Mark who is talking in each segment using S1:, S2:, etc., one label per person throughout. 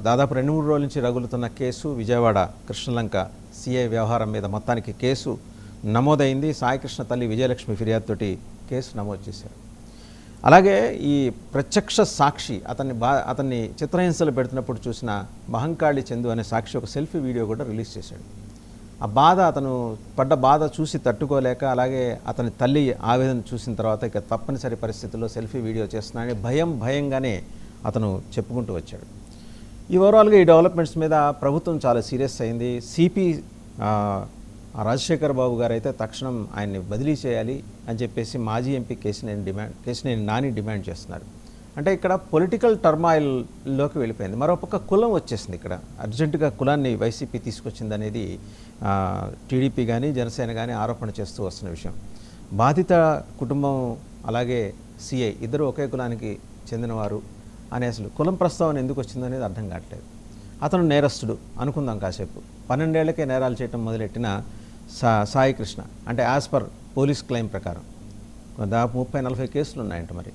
S1: దాదాపు 2-3 రోజుల నుంచి రగులుతున్న కేసు విజయవాడ కృష్ణలంక సిఐ వ్యవహారం మీద మొత్తానికి కేసు నమోదైంది. సాయికృష్ణ తల్లి విజయలక్ష్మి ఫిర్యాదుతోటి కేసు నమోదు చేశారు. అలాగే ఈ ప్రత్యక్ష సాక్షి అతన్ని చిత్రహింసలు పెడుతున్నప్పుడు చూసిన మహంకాళి చందు అనే సాక్షి ఒక సెల్ఫీ వీడియో కూడా రిలీజ్ చేశాడు. ఆ బాధ అతను పడ్డ బాధ చూసి తట్టుకోలేక, అలాగే అతని తల్లి ఆవేదన చూసిన తర్వాత ఇక తప్పనిసరి పరిస్థితుల్లో సెల్ఫీ వీడియో చేస్తున్నాడని భయంగానే అతను చెప్పుకుంటూ వచ్చాడు. ఈ ఓవరాల్గా ఈ డెవలప్మెంట్స్ మీద ప్రభుత్వం చాలా సీరియస్ అయింది. సిపి రాజశేఖర్ బాబు గారు అయితే తక్షణం ఆయన్ని బదిలీ చేయాలి అని చెప్పేసి మాజీ ఎంపీ కేశినేని నాని డిమాండ్ చేస్తున్నారు. అంటే ఇక్కడ పొలిటికల్ టర్మాయిల్లోకి వెళ్ళిపోయింది. మరోపక్క కులం వచ్చేసింది. ఇక్కడ అర్జెంటుగా కులాన్ని వైసీపీ తీసుకొచ్చింది అనేది టీడీపీ కానీ జనసేన కానీ ఆరోపణ చేస్తూ వస్తున్న విషయం. బాధిత కుటుంబం అలాగే సిఐ ఇద్దరు ఒకే కులానికి చెందినవారు అనే అసలు కులం ప్రస్తావన ఎందుకు వచ్చిందనేది అర్థం కావట్లేదు. అతను నేరస్తుడు అనుకుందాం కాసేపు. 12 ఏళ్లకే నేరాలు చేయటం మొదలెట్టిన సాయికృష్ణ అంటే యాజ్ పర్ పోలీస్ క్లెయిమ్ ప్రకారం దాదాపు 30-40 కేసులు ఉన్నాయంట. మరి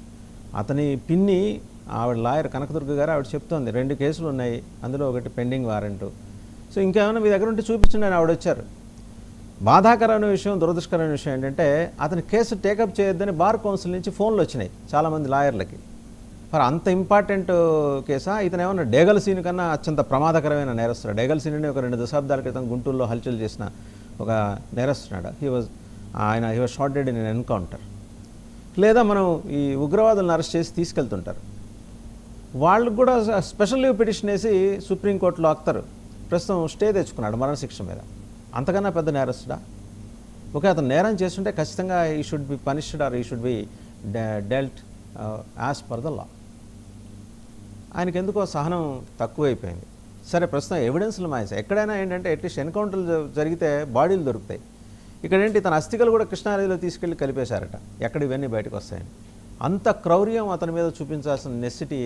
S1: అతని పిన్ని ఆవిడ లాయర్ కనకదుర్గ గారు ఆవిడ చెప్తోంది 2 కేసులు ఉన్నాయి, అందులో ఒకటి పెండింగ్ వారెంట్. సో ఇంకేమైనా మీ దగ్గర ఉంటే చూపించండి అని ఆవిడ వచ్చారు. బాధాకరమైన విషయం, దురదృష్టకరమైన విషయం ఏంటంటే అతని కేసు టేకప్ చేయొద్దని బార్ కౌన్సిల్ నుంచి ఫోన్లు వచ్చినాయి చాలామంది లాయర్లకి. మరి అంత ఇంపార్టెంట్ కేసా? ఇతను ఏమన్నా డేగల్ సీన్ కన్నా అత్యంత ప్రమాదకరమైన నేరస్తుడు. డేగల్ సీన్ ఒక 2 దశాబ్దాల క్రితం గుంటూరులో హల్చల్ చేసిన ఒక నేరస్తున్నాడు. He was shot dead in an encounter. లేదా మనం ఈ ఉగ్రవాదులను అరెస్ట్ చేసి తీసుకెళ్తుంటారు, వాళ్ళకు కూడా స్పెషల్ లీవ్ పిటిషన్ వేసి సుప్రీంకోర్టులో ఆక్తారు. ప్రస్తుతం స్టే తెచ్చుకున్నాడు మరణశిక్ష మీద. అంతకన్నా పెద్ద నేరస్తుడా? ఓకే, అతను నేరం చేస్తుంటే ఖచ్చితంగా ఈ షుడ్ బి పనిష్డ్ ఆర్ ఈ should be dwelt as per the law. ఆయనకి ఎందుకో సహనం తక్కువైపోయింది. సరే, ప్రస్తుతం ఎవిడెన్స్లు మాయసా. ఎక్కడైనా ఏంటంటే అట్లీస్ట్ ఎన్కౌంటర్లు జరిగితే బాడీలు దొరుకుతాయి. ఇక్కడేంటి తన అస్థికలు కూడా కృష్ణానదిలో తీసుకెళ్ళి కలిపేశారట. ఎక్కడ ఇవన్నీ బయటకు వస్తాయని. అంత క్రౌర్యం అతని మీద చూపించాల్సిన నెసిటీ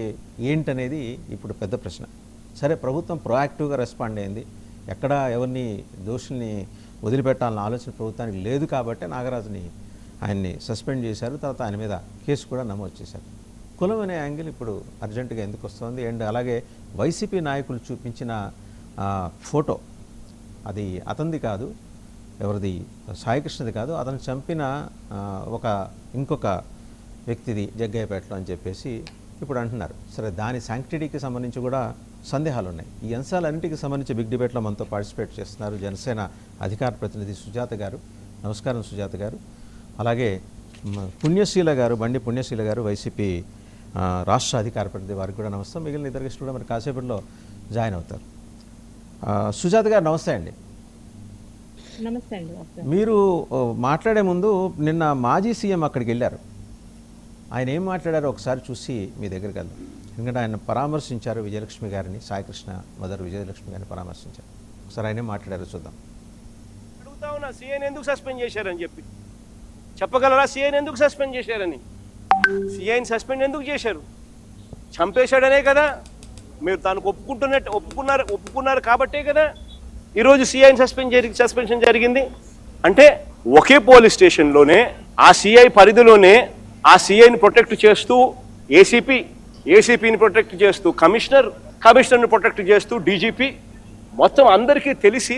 S1: ఏంటనేది ఇప్పుడు పెద్ద ప్రశ్న. సరే, ప్రభుత్వం ప్రొయాక్టివ్గా రెస్పాండ్ అయింది. ఎక్కడ ఎవరిని దోషుల్ని వదిలిపెట్టాలన్న ఆలోచన ప్రభుత్వానికి లేదు కాబట్టి నాగరాజుని ఆయన్ని సస్పెండ్ చేశారు. తర్వాత ఆయన మీద కేసు కూడా నమోదు చేశారు. కులం అనే యాంగిల్ ఇప్పుడు అర్జెంటుగా ఎందుకు వస్తుంది? అండ్ అలాగే వైసీపీ నాయకులు చూపించిన ఫోటో అది అతనిది కాదు, ఎవరిది, సాయికృష్ణది కాదు, అతను చంపిన ఇంకొక వ్యక్తిది జగ్గయ్యపేటలో అని చెప్పేసి ఇప్పుడు అంటున్నారు. సరే, దాని శాంక్టిటీకి సంబంధించి కూడా సందేహాలు ఉన్నాయి. ఈ అంశాలన్నింటికి సంబంధించి బిగ్ డిబేట్లో మనతో పార్టిసిపేట్ చేస్తున్నారు జనసేన అధికార ప్రతినిధి సుజాత గారు. నమస్కారం సుజాత గారు. అలాగే పుణ్యశీల గారు, బండి పుణ్యశీల గారు, వైసీపీ రాష్ట్ర అధికార ప్రతినిధి, వారికి కూడా నమస్తే. మిగిలిన ఇద్దరు గెస్టులు కూడా మరి కాసేపట్లో జాయిన్ అవుతారు. సుజాత గారు నమస్తే అండి.
S2: నమస్తే అండి.
S1: మీరు మాట్లాడే ముందు నిన్న మాజీ సీఎం అక్కడికి వెళ్ళారు. ఆయన ఏం మాట్లాడారో ఒకసారి చూసి మీ దగ్గరికి వెళ్దాం. ఎందుకంటే ఆయన పరామర్శించారు విజయలక్ష్మి గారిని, సాయికృష్ణ మదర్ విజయలక్ష్మి గారిని పరామర్శించారు. ఒకసారి ఆయన ఏం మాట్లాడారో చూద్దాం.
S3: అడుగుతా ఉన్నా, సీఐని ఎందుకు సస్పెండ్ చేశారని చెప్పి చెప్పగలరా? సీఐని ఎందుకు సస్పెండ్ చేశారని? సీఐని సస్పెండ్ ఎందుకు చేశారు? చంపేశాడనే కదా మీరు తనకు ఒప్పుకున్నారు కాబట్టే కదా ఈరోజు సీఐని సస్పెన్షన్ జరిగింది. అంటే ఒకే పోలీస్ స్టేషన్లోనే ఆ సీఐ పరిధిలోనే ఆ సీఐని ప్రొటెక్ట్ చేస్తూ ఏసీపీని ప్రొటెక్ట్ చేస్తూ కమిషనర్ని ప్రొటెక్ట్ చేస్తూ డీజీపీ మొత్తం అందరికీ తెలిసి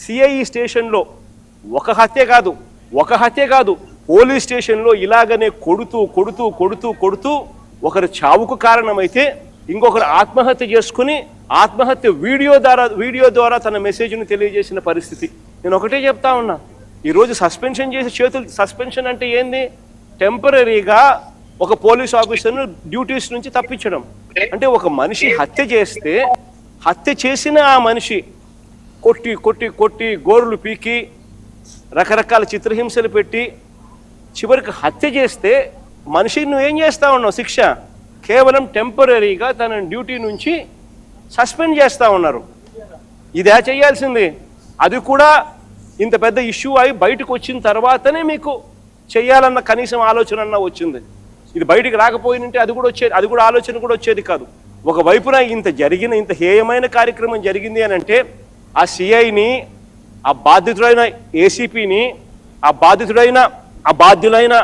S3: సిఐ స్టేషన్లో ఒక హత్య కాదు పోలీస్ స్టేషన్లో ఇలాగనే కొడుతూ ఒకరు చావుకు కారణమైతే ఇంకొకరు ఆత్మహత్య చేసుకుని ఆత్మహత్య వీడియో ద్వారా తన మెసేజ్ను తెలియజేసిన పరిస్థితి. నేను ఒకటే చెప్తా ఉన్నా, ఈరోజు సస్పెన్షన్ అంటే ఏంది? టెంపరీగా ఒక పోలీస్ ఆఫీసర్ను డ్యూటీస్ నుంచి తప్పించడం. అంటే ఒక మనిషి హత్య చేసిన ఆ మనిషి కొట్టి గోరులు పీకి రకరకాల చిత్రహింసలు పెట్టి చివరికి హత్య చేస్తే మనిషిని నువ్వేం చేస్తా ఉన్నావు? శిక్ష కేవలం టెంపరీగా తన డ్యూటీ నుంచి సస్పెండ్ చేస్తూ ఉన్నారు. ఇదే చేయాల్సింది. అది కూడా ఇంత పెద్ద ఇష్యూ అయి బయటకు వచ్చిన తర్వాతనే మీకు చేయాలన్న కనీసం ఆలోచన అన్న వచ్చింది. ఇది బయటికి రాకపోయినంటే అది కూడా ఆలోచన కూడా వచ్చేది కాదు. ఒకవైపున ఇంత హేయమైన కార్యక్రమం జరిగింది అని అంటే ఆ సిఐని, ఆ బాధితుడైన ఏసీపీని, ఆ బాధ్యులైన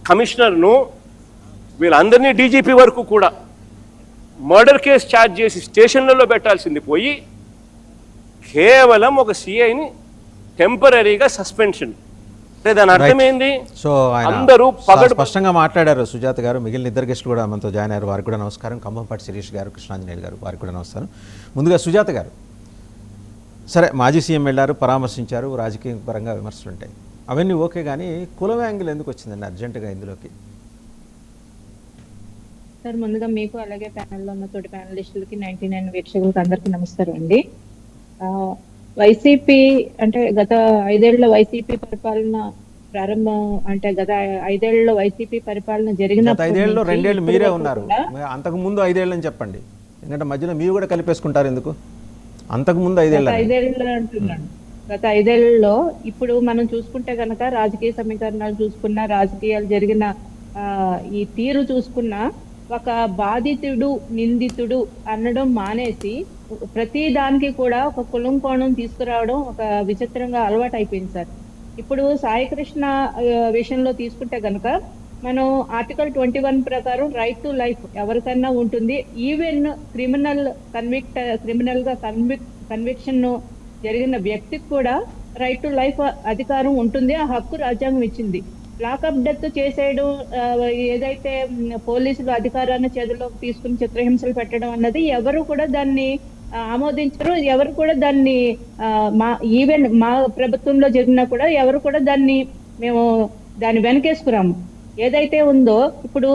S3: కమిషనర్ను, వీళ్ళందరినీ డీజీపీ వరకు కూడా మర్డర్ కేసు ఛార్జ్ చేసి స్టేషన్లలో పెట్టాల్సింది పోయి కేవలం ఒక సిఐని టెంపరీగా సస్పెన్షన్. అంటే దాని అర్థం ఏంది?
S1: సో ఆయన
S3: అందరూ
S1: స్పష్టంగా మాట్లాడారు సుజాత గారు. మిగిలిన ఇద్దరు గెస్టులు కూడా మనతో జాయిన్ అయ్యారు, వారికి కూడా నమస్కారం. ఖమ్మంపాటి శిరీష్ గారు, కృష్ణాంజనేయులు గారు, వారికి కూడా నమస్కారం. ముందుగా సుజాత గారు, సరే మాజీ సీఎం వెళ్ళారు, పరామర్శించారు, రాజకీయ పరంగా విమర్శలు ఉంటాయి, అవన్నీ ఓకే, కానీ కులం యాంగిల్ ఎందుకు వచ్చిందండి అర్జెంటుగా ఇందులోకి?
S2: సార్ ముందుగా మీకు అలాగే ప్యానెల్లో ఉన్న తోటి ప్యానలిస్టులకి 99 వీక్షకులకి అందరికీ నమస్కారం అండి. వైసీపీ అంటే గత 5 ఏళ్ల వైసీపీ పరిపాలన ప్రారంభం అంటే గత 5 ఏళ్లలో వైసీపీ పరిపాలన జరిగిన
S1: 5 ఏళ్ళు 2 ఏళ్ళు మీరే ఉన్నారు, అంతకు ముందు 5 ఏళ్ళని చెప్పండి, ఎందుకంటే మధ్యలో మీరు కూడా కలిపేసుకుంటారు ఎందుకు? అంతకు ముందు 5 ఏళ్ళు
S2: అంటున్నాను. గత 5 ఏళ్లలో ఇప్పుడు మనం చూసుకుంటే కనుక రాజకీయ సమీకరణాలు చూసుకున్నా, రాజకీయాలు జరిగిన ఈ తీరు చూసుకున్నా, ఒక బాధితుడు నిందితుడు అనడం మానేసి ప్రతి దానికి కూడా ఒక కులం కోణం తీసుకురావడం ఒక విచిత్రంగా అలవాటు అయిపోయింది సార్. ఇప్పుడు సాయికృష్ణ విషయంలో తీసుకుంటే కనుక మనం ఆర్టికల్ 21 ప్రకారం రైట్ టు లైఫ్ ఎవరికన్నా ఉంటుంది. ఈవెన్ క్రిమినల్ గా కన్విక్షన్ జరిగిన వ్యక్తికి కూడా రైట్ టు లైఫ్ అధికారం ఉంటుంది, ఆ హక్కు రాజ్యాంగం ఇచ్చింది. లాకప్ డెత్ చేసేయడం, ఏదైతే పోలీసులు అధికారాన్ని చేతుల్లోకి తీసుకుని చిత్రహింసలు పెట్టడం అన్నది ఎవరు కూడా దాన్ని ఆమోదించరు, ఎవరు కూడా దాన్ని ఈవెన్ మా ప్రభుత్వంలో జరిగినా కూడా ఎవరు కూడా మేము దాన్ని వెనకేసుకురాము. ఏదైతే ఉందో ఇప్పుడు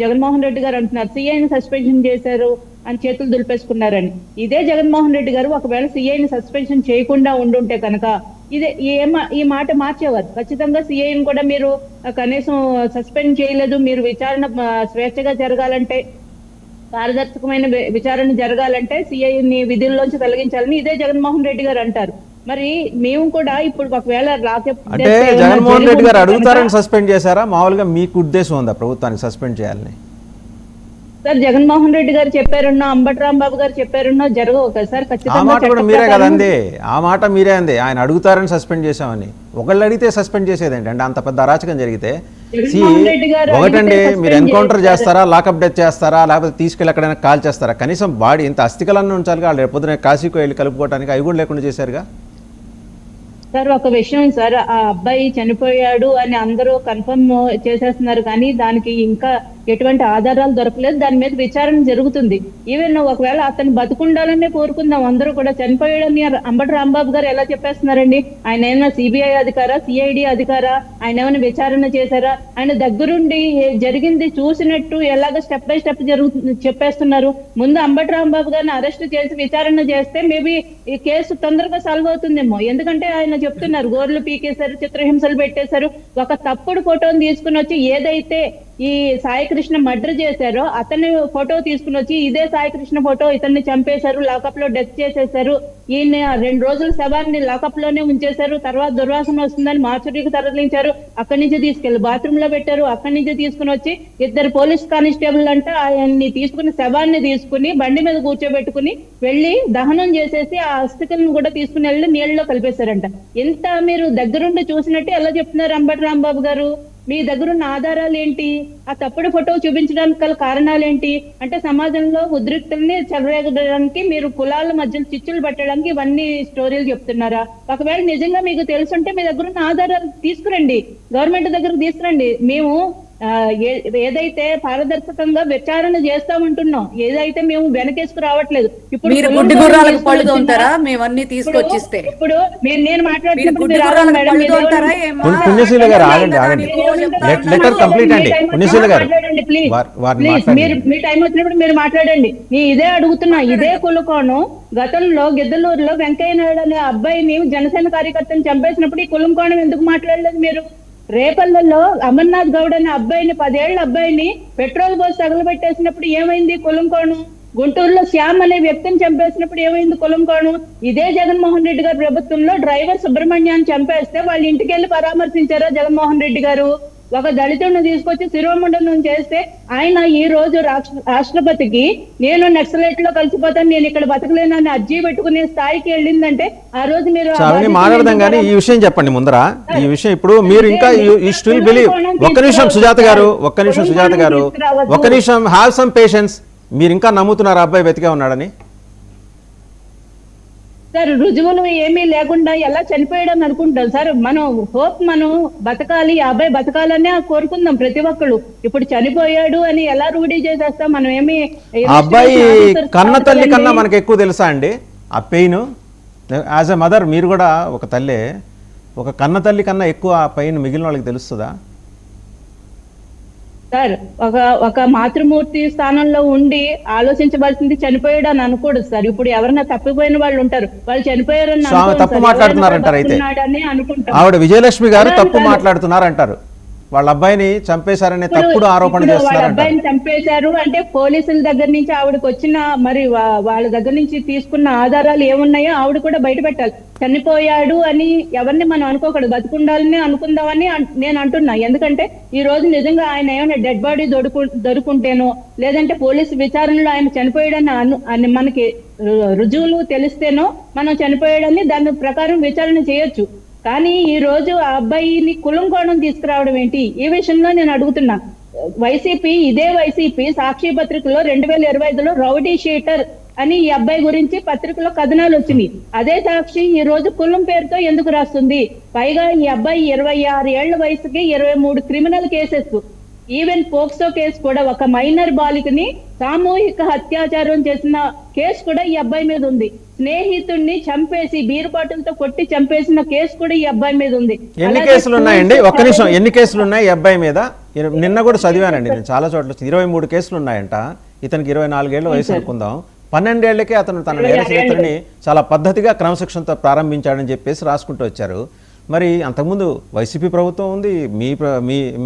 S2: జగన్మోహన్ రెడ్డి గారు అంటున్నారు సిఐని సస్పెన్షన్ చేశారు అని చేతులు దులిపేసుకున్నారని. ఇదే జగన్మోహన్ రెడ్డి గారు ఒకవేళ సిఐని సస్పెన్షన్ చేయకుండా ఉండుంటే కనుక ఈ మాట మార్చేవారు. ఖచ్చితంగా సిఐని కూడా మీరు కనీసం సస్పెండ్ చేయలేదు, మీరు విచారణ స్వేచ్ఛగా జరగాలంటే, పారదర్శకమైన విచారణ జరగాలంటే సిఐని విధుల్లోంచి తొలగించాలని ఇదే జగన్మోహన్ రెడ్డి గారు అంటారు. మరి మేము కూడా ఇప్పుడు ఒకవేళ
S1: అంటే జగన్మోహన్ రెడ్డి గారు అడుగుతారని సస్పెండ్ చేశారా? మామూలుగా మీకు ఉద్దేశం ఉందా ప్రభుత్వానికి సస్పెండ్ చేయాలని?
S2: సార్ జగన్మోహన్ రెడ్డి గారు చెప్పారున్నా, అంబటి రాంబాబు గారు చెప్పారున్నా జరగవు కదా సార్.
S1: ఆ మాట కూడా మీరే కదండి, ఆ మాట మీరే అంది, ఆయన అడుగుతారని సస్పెండ్ చేశామని. ఒకళ్ళు అడిగితే సస్పెండ్ చేసేదేంటి అంటే? అంత పెద్ద అరాచకం జరిగితే ఒకటండి, మీరు ఎన్కౌంటర్ చేస్తారా, లాకప్ డెత్ చేస్తారా, లేకపోతే తీసుకెళ్ళి ఎక్కడైనా కాల్ చేస్తారా? కనీసం బాడీ ఇంత అస్థికలన్నీ ఉంచాలిగా. వాళ్ళు రేపొద్దున కాశీకి వెళ్ళి కలుపుకోవడానికి అవి కూడా లేకుండా చేశారుగా.
S2: సార్ ఒక విషయం సార్, ఆ అబ్బాయి చనిపోయాడు అని అందరూ కన్ఫర్మ్ చేసేస్తున్నారు, కానీ దానికి ఇంకా ఎటువంటి ఆధారాలు దొరకలేదు. దాని మీద విచారణ జరుగుతుంది. ఈవెన్ ఒకవేళ అతను బతుకుండాలనే కోరుకుందాం, అందరూ కూడా చనిపోయాడని అంబటి రాంబాబు గారు ఎలా చెప్పేస్తున్నారండి? ఆయన ఏమైనా సిబిఐ అధికారా, సిఐడి అధికారా? ఆయన ఏమైనా విచారణ చేశారా? ఆయన దగ్గరుండి జరిగింది చూసినట్టు ఎలాగ స్టెప్ బై స్టెప్ చెప్పేస్తున్నారు. ముందు అంబటి రాంబాబు గారిని అరెస్ట్ చేసి విచారణ చేస్తే మేబీ ఈ కేసు తొందరగా సాల్వ్ అవుతుందేమో. ఎందుకంటే ఆయన చెప్తున్నారు గోర్లు పీకేశారు, చిత్రహింసలు పెట్టేశారు. ఒక తప్పుడు ఫోటోని తీసుకుని వచ్చి ఏదైతే ఈ సాయికృష్ణ మర్డర్ చేశారో అతని ఫోటో తీసుకుని వచ్చి ఇదే సాయికృష్ణ ఫోటో, ఇతన్ని చంపేశారు, లాకప్ లో డెత్ చేసేశారు, ఈయన 2 రోజుల శవాన్ని లాకప్ లోనే ఉంచేశారు, తర్వాత దుర్వాసన వస్తుందని మార్చురీకి తరలించారు, అక్కడి నుంచి తీసుకెళ్లి బాత్రూమ్ లో పెట్టారు, అక్కడి నుంచి తీసుకుని వచ్చి 2 పోలీస్ కానిస్టేబుల్ అంటే ఆయన్ని తీసుకుని శవాన్ని తీసుకుని బండి మీద కూర్చోబెట్టుకుని వెళ్లి దహనం చేసేసి ఆ అస్థికలను కూడా తీసుకుని వెళ్ళి నీళ్ళలో కలిపేశారంట. ఎంత మీరు దగ్గరుండి చూసినట్టు ఎలా చెప్తున్నారు అంబటి రాంబాబు గారు? మీ దగ్గరున్న ఆధారాలు ఏంటి? ఆ తప్పుడు ఫోటో చూపించడానికి గల కారణాలు ఏంటి? అంటే సమాజంలో ఉద్రిక్తుల్ని చెలరేగడానికి, మీరు కులాల మధ్యలో చిచ్చులు పెట్టడానికి ఇవన్నీ స్టోరీలు చెప్తున్నారా? ఒకవేళ నిజంగా మీకు తెలుసుంటే మీ దగ్గరున్న ఆధారాలు తీసుకురండి, గవర్నమెంట్ దగ్గరకు తీసుకురండి. మేము ఏదైతే పారదర్శకంగా విచారణ చేస్తామంటున్నాం, ఏదైతే మేము వెనకేసుకు రావట్లేదు. ఇప్పుడు నేను మాట్లాడుతున్నప్పుడు మీ టైం వచ్చినప్పుడు మీరు మాట్లాడండి. నేను ఇదే అడుగుతున్నా. ఇదే కులకోణం గతంలో గిద్దలూరులో వెంకయ్య నాయుడు అనే అబ్బాయిని జనసేన కార్యకర్తను చంపేసినప్పుడు ఈ కులం కోణం ఎందుకు మాట్లాడలేదు మీరు? రేపల్లలో అమర్నాథ్ గౌడ్ అనే అబ్బాయిని, 10 ఏళ్ల అబ్బాయిని పెట్రోల్ పోసి తగలబెట్టేసినప్పుడు ఏమైంది కులం కోణం? గుంటూరులో శ్యామ్ అనే వ్యక్తిని చంపేసినప్పుడు ఏమైంది కులం కోణం? ఇదే జగన్మోహన్ రెడ్డి గారి ప్రభుత్వంలో డ్రైవర్ సుబ్రహ్మణ్యాన్ని చంపేస్తే వాళ్ళ ఇంటికి వెళ్ళి పరామర్శించారా జగన్మోహన్ రెడ్డి గారు? ఒక దళితుడిని తీసుకొచ్చి శిరోమండలం చేస్తే ఆయన ఈ రోజు రాష్ట్రపతికి నేను నక్సలైట్ లో కలిసిపోతాను, నేను ఇక్కడ బతకలేనని అర్జీ పెట్టుకునే స్థాయికి వెళ్ళిందంటే ఆ రోజు మీరు
S1: మాట్లాడదాం. కానీ ఈ విషయం చెప్పండి ముందర, ఈ విషయం ఇప్పుడు మీరు ఇంకా ఒక్క నిమిషం సుజాత గారు, ఒక్క నిమిషం, హ్యావ్ సమ్ పేషెన్స్. మీరు ఇంకా నమ్ముతున్నారు అబ్బాయి బతికే ఉన్నాడని?
S2: సార్ రుజువులు ఏమీ లేకుండా ఎలా చనిపోయాడని అనుకుంటాం సార్. మనం హోప్ మనం బతకాలి, ఆ అబ్బాయి బతకాలనే కోరుకుందాం ప్రతి ఒక్కళ్ళు. ఇప్పుడు చనిపోయాడు అని ఎలా రూఢీ చేసేస్తాం? మనం ఏమి
S1: ఆ అబ్బాయి కన్న తల్లి కన్నా మనకు ఎక్కువ తెలుసా అండి ఆ పెయిన్? యాజ్ ఎ మదర్ మీరు కూడా ఒక తల్లే, ఒక కన్న తల్లి కన్నా ఎక్కువ ఆ పెయిన్ మిగిలిన వాళ్ళకి తెలుస్తుందా?
S2: సార్ ఒక మాతృమూర్తి స్థానంలో ఉండి ఆలోచించవలసింది చనిపోయాడు అని అనకూడదు సార్. ఇప్పుడు ఎవరైనా తప్పిపోయిన వాళ్ళు ఉంటారు, వాళ్ళు చనిపోయారని
S1: తప్పు మాట్లాడుతున్నారంటారు. అయితే ఆవిడ విజయలక్ష్మి గారు తప్పు మాట్లాడుతున్నారంటారు, వాళ్ళ అబ్బాయిని చంపేశారనే తప్పుడు ఆరోపణ చేస్తున్నారు.
S2: అబ్బాయిని చంపేశారు అంటే పోలీసుల దగ్గర నుంచి ఆవిడకి వచ్చిన మరి వాళ్ళ దగ్గర నుంచి తీసుకున్న ఆధారాలు ఏమున్నాయో ఆవిడ కూడా బయట పెట్టాలి. చనిపోయాడు అని ఎవరిని మనం అనుకోకూడదు, బతుకుండాలని అనుకుందామని నేను అంటున్నా. ఎందుకంటే ఈ రోజు నిజంగా ఆయన ఏమైనా డెడ్ బాడీ దొరుకుంటేనో లేదంటే పోలీసు విచారణలో ఆయన చనిపోయాడని మనకి రుజువులు తెలిస్తేనో మనం చనిపోయాడని దాని ప్రకారం విచారణ చేయొచ్చు. కానీ ఈ రోజు ఆ అబ్బాయిని కులం కోణం తీసుకురావడం ఏంటి? ఈ విషయంలో నేను అడుగుతున్నా. ఇదే వైసీపీ సాక్షి పత్రికలో 2025లో రౌడీ షీటర్ అని ఈ అబ్బాయి గురించి పత్రికలో కథనాలు వచ్చినాయి. అదే సాక్షి ఈ రోజు కులం పేరుతో ఎందుకు రాస్తుంది? పైగా ఈ అబ్బాయి 26 ఏళ్ల వయసుకి 23 criminal cases, even POCSO case కూడా, ఒక మైనర్ బాలికని సామూహిక అత్యాచారం చేసిన కేసు కూడా ఈ అబ్బాయి మీద ఉంది. స్నేహితుడిని చంపేసి బీరుపాటులతో కొట్టి చంపేసిన కేసు కూడా ఈ అబ్బాయి మీద ఉంది.
S1: ఎన్ని కేసులు ఉన్నాయండి? ఒక్క నిమిషం, ఎన్ని కేసులు ఉన్నాయి ఈ అబ్బాయి మీద? నిన్న కూడా చదివానండి నేను చాలా చోట్ల, 23 కేసులు ఉన్నాయంట. ఇతనికి 24 ఏళ్ల వయసు అనుకుందాం. 12 ఏళ్లకే అతను తన నేర చరిత్రని చాలా పద్ధతిగా క్రమశిక్షణతో ప్రారంభించాడని చెప్పేసి రాసుకుంటూ వచ్చారు. మరి అంతకుముందు వైసీపీ ప్రభుత్వం ఉంది,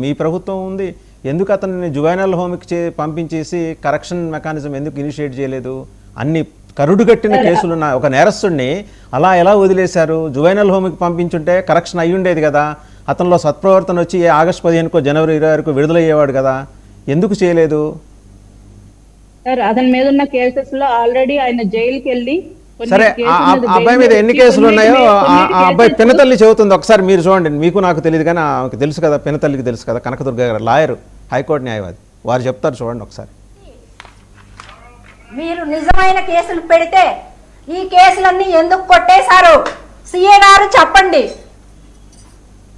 S1: మీ ప్రభుత్వం ఉంది, ఎందుకు అతన్ని జువైనల్ హోమ్కి పంపించేసి కరెక్షన్ మెకానిజం ఎందుకు ఇనిషియేట్ చేయలేదు? అన్ని కరుడుగట్టిన కేసులున్న ఒక నేరస్తుడిని అలా ఎలా వదిలేశారు? జువైనల్ హోమ్కి పంపించుంటే కరెక్షన్ అయ్యి ఉండేది కదా, అతనిలో సత్ప్రవర్తన వచ్చి ఆగస్టు 15కో జనవరి 26కో విడుదలయ్యేవాడు కదా, ఎందుకు చేయలేదు?
S2: సార్ అతని మీద ఉన్న కేసెస్ లో ఆల్రెడీ ఆయన జైలుకి వెళ్ళి,
S1: సరే ఆ అబ్బాయి మీద ఎన్ని కేసులు ఉన్నాయో ఆ అబ్బాయి పినతల్లి చెబుతుంది, ఒకసారి మీరు చూడండి. మీకు నాకు తెలియదు కానీ ఆమెకు తెలుసు కదా, పినతల్లికి తెలుసు కదా, కనకదుర్గ గారు లాయర్, హైకోర్టు న్యాయవాది, వారు చెప్తారు, చూడండి ఒకసారి.
S4: మీరు నిజమైన కేసులు పెడితే ఈ కేసులన్నీ ఎందుకు కొట్టేశారు? సిఏ గారు చెప్పండి,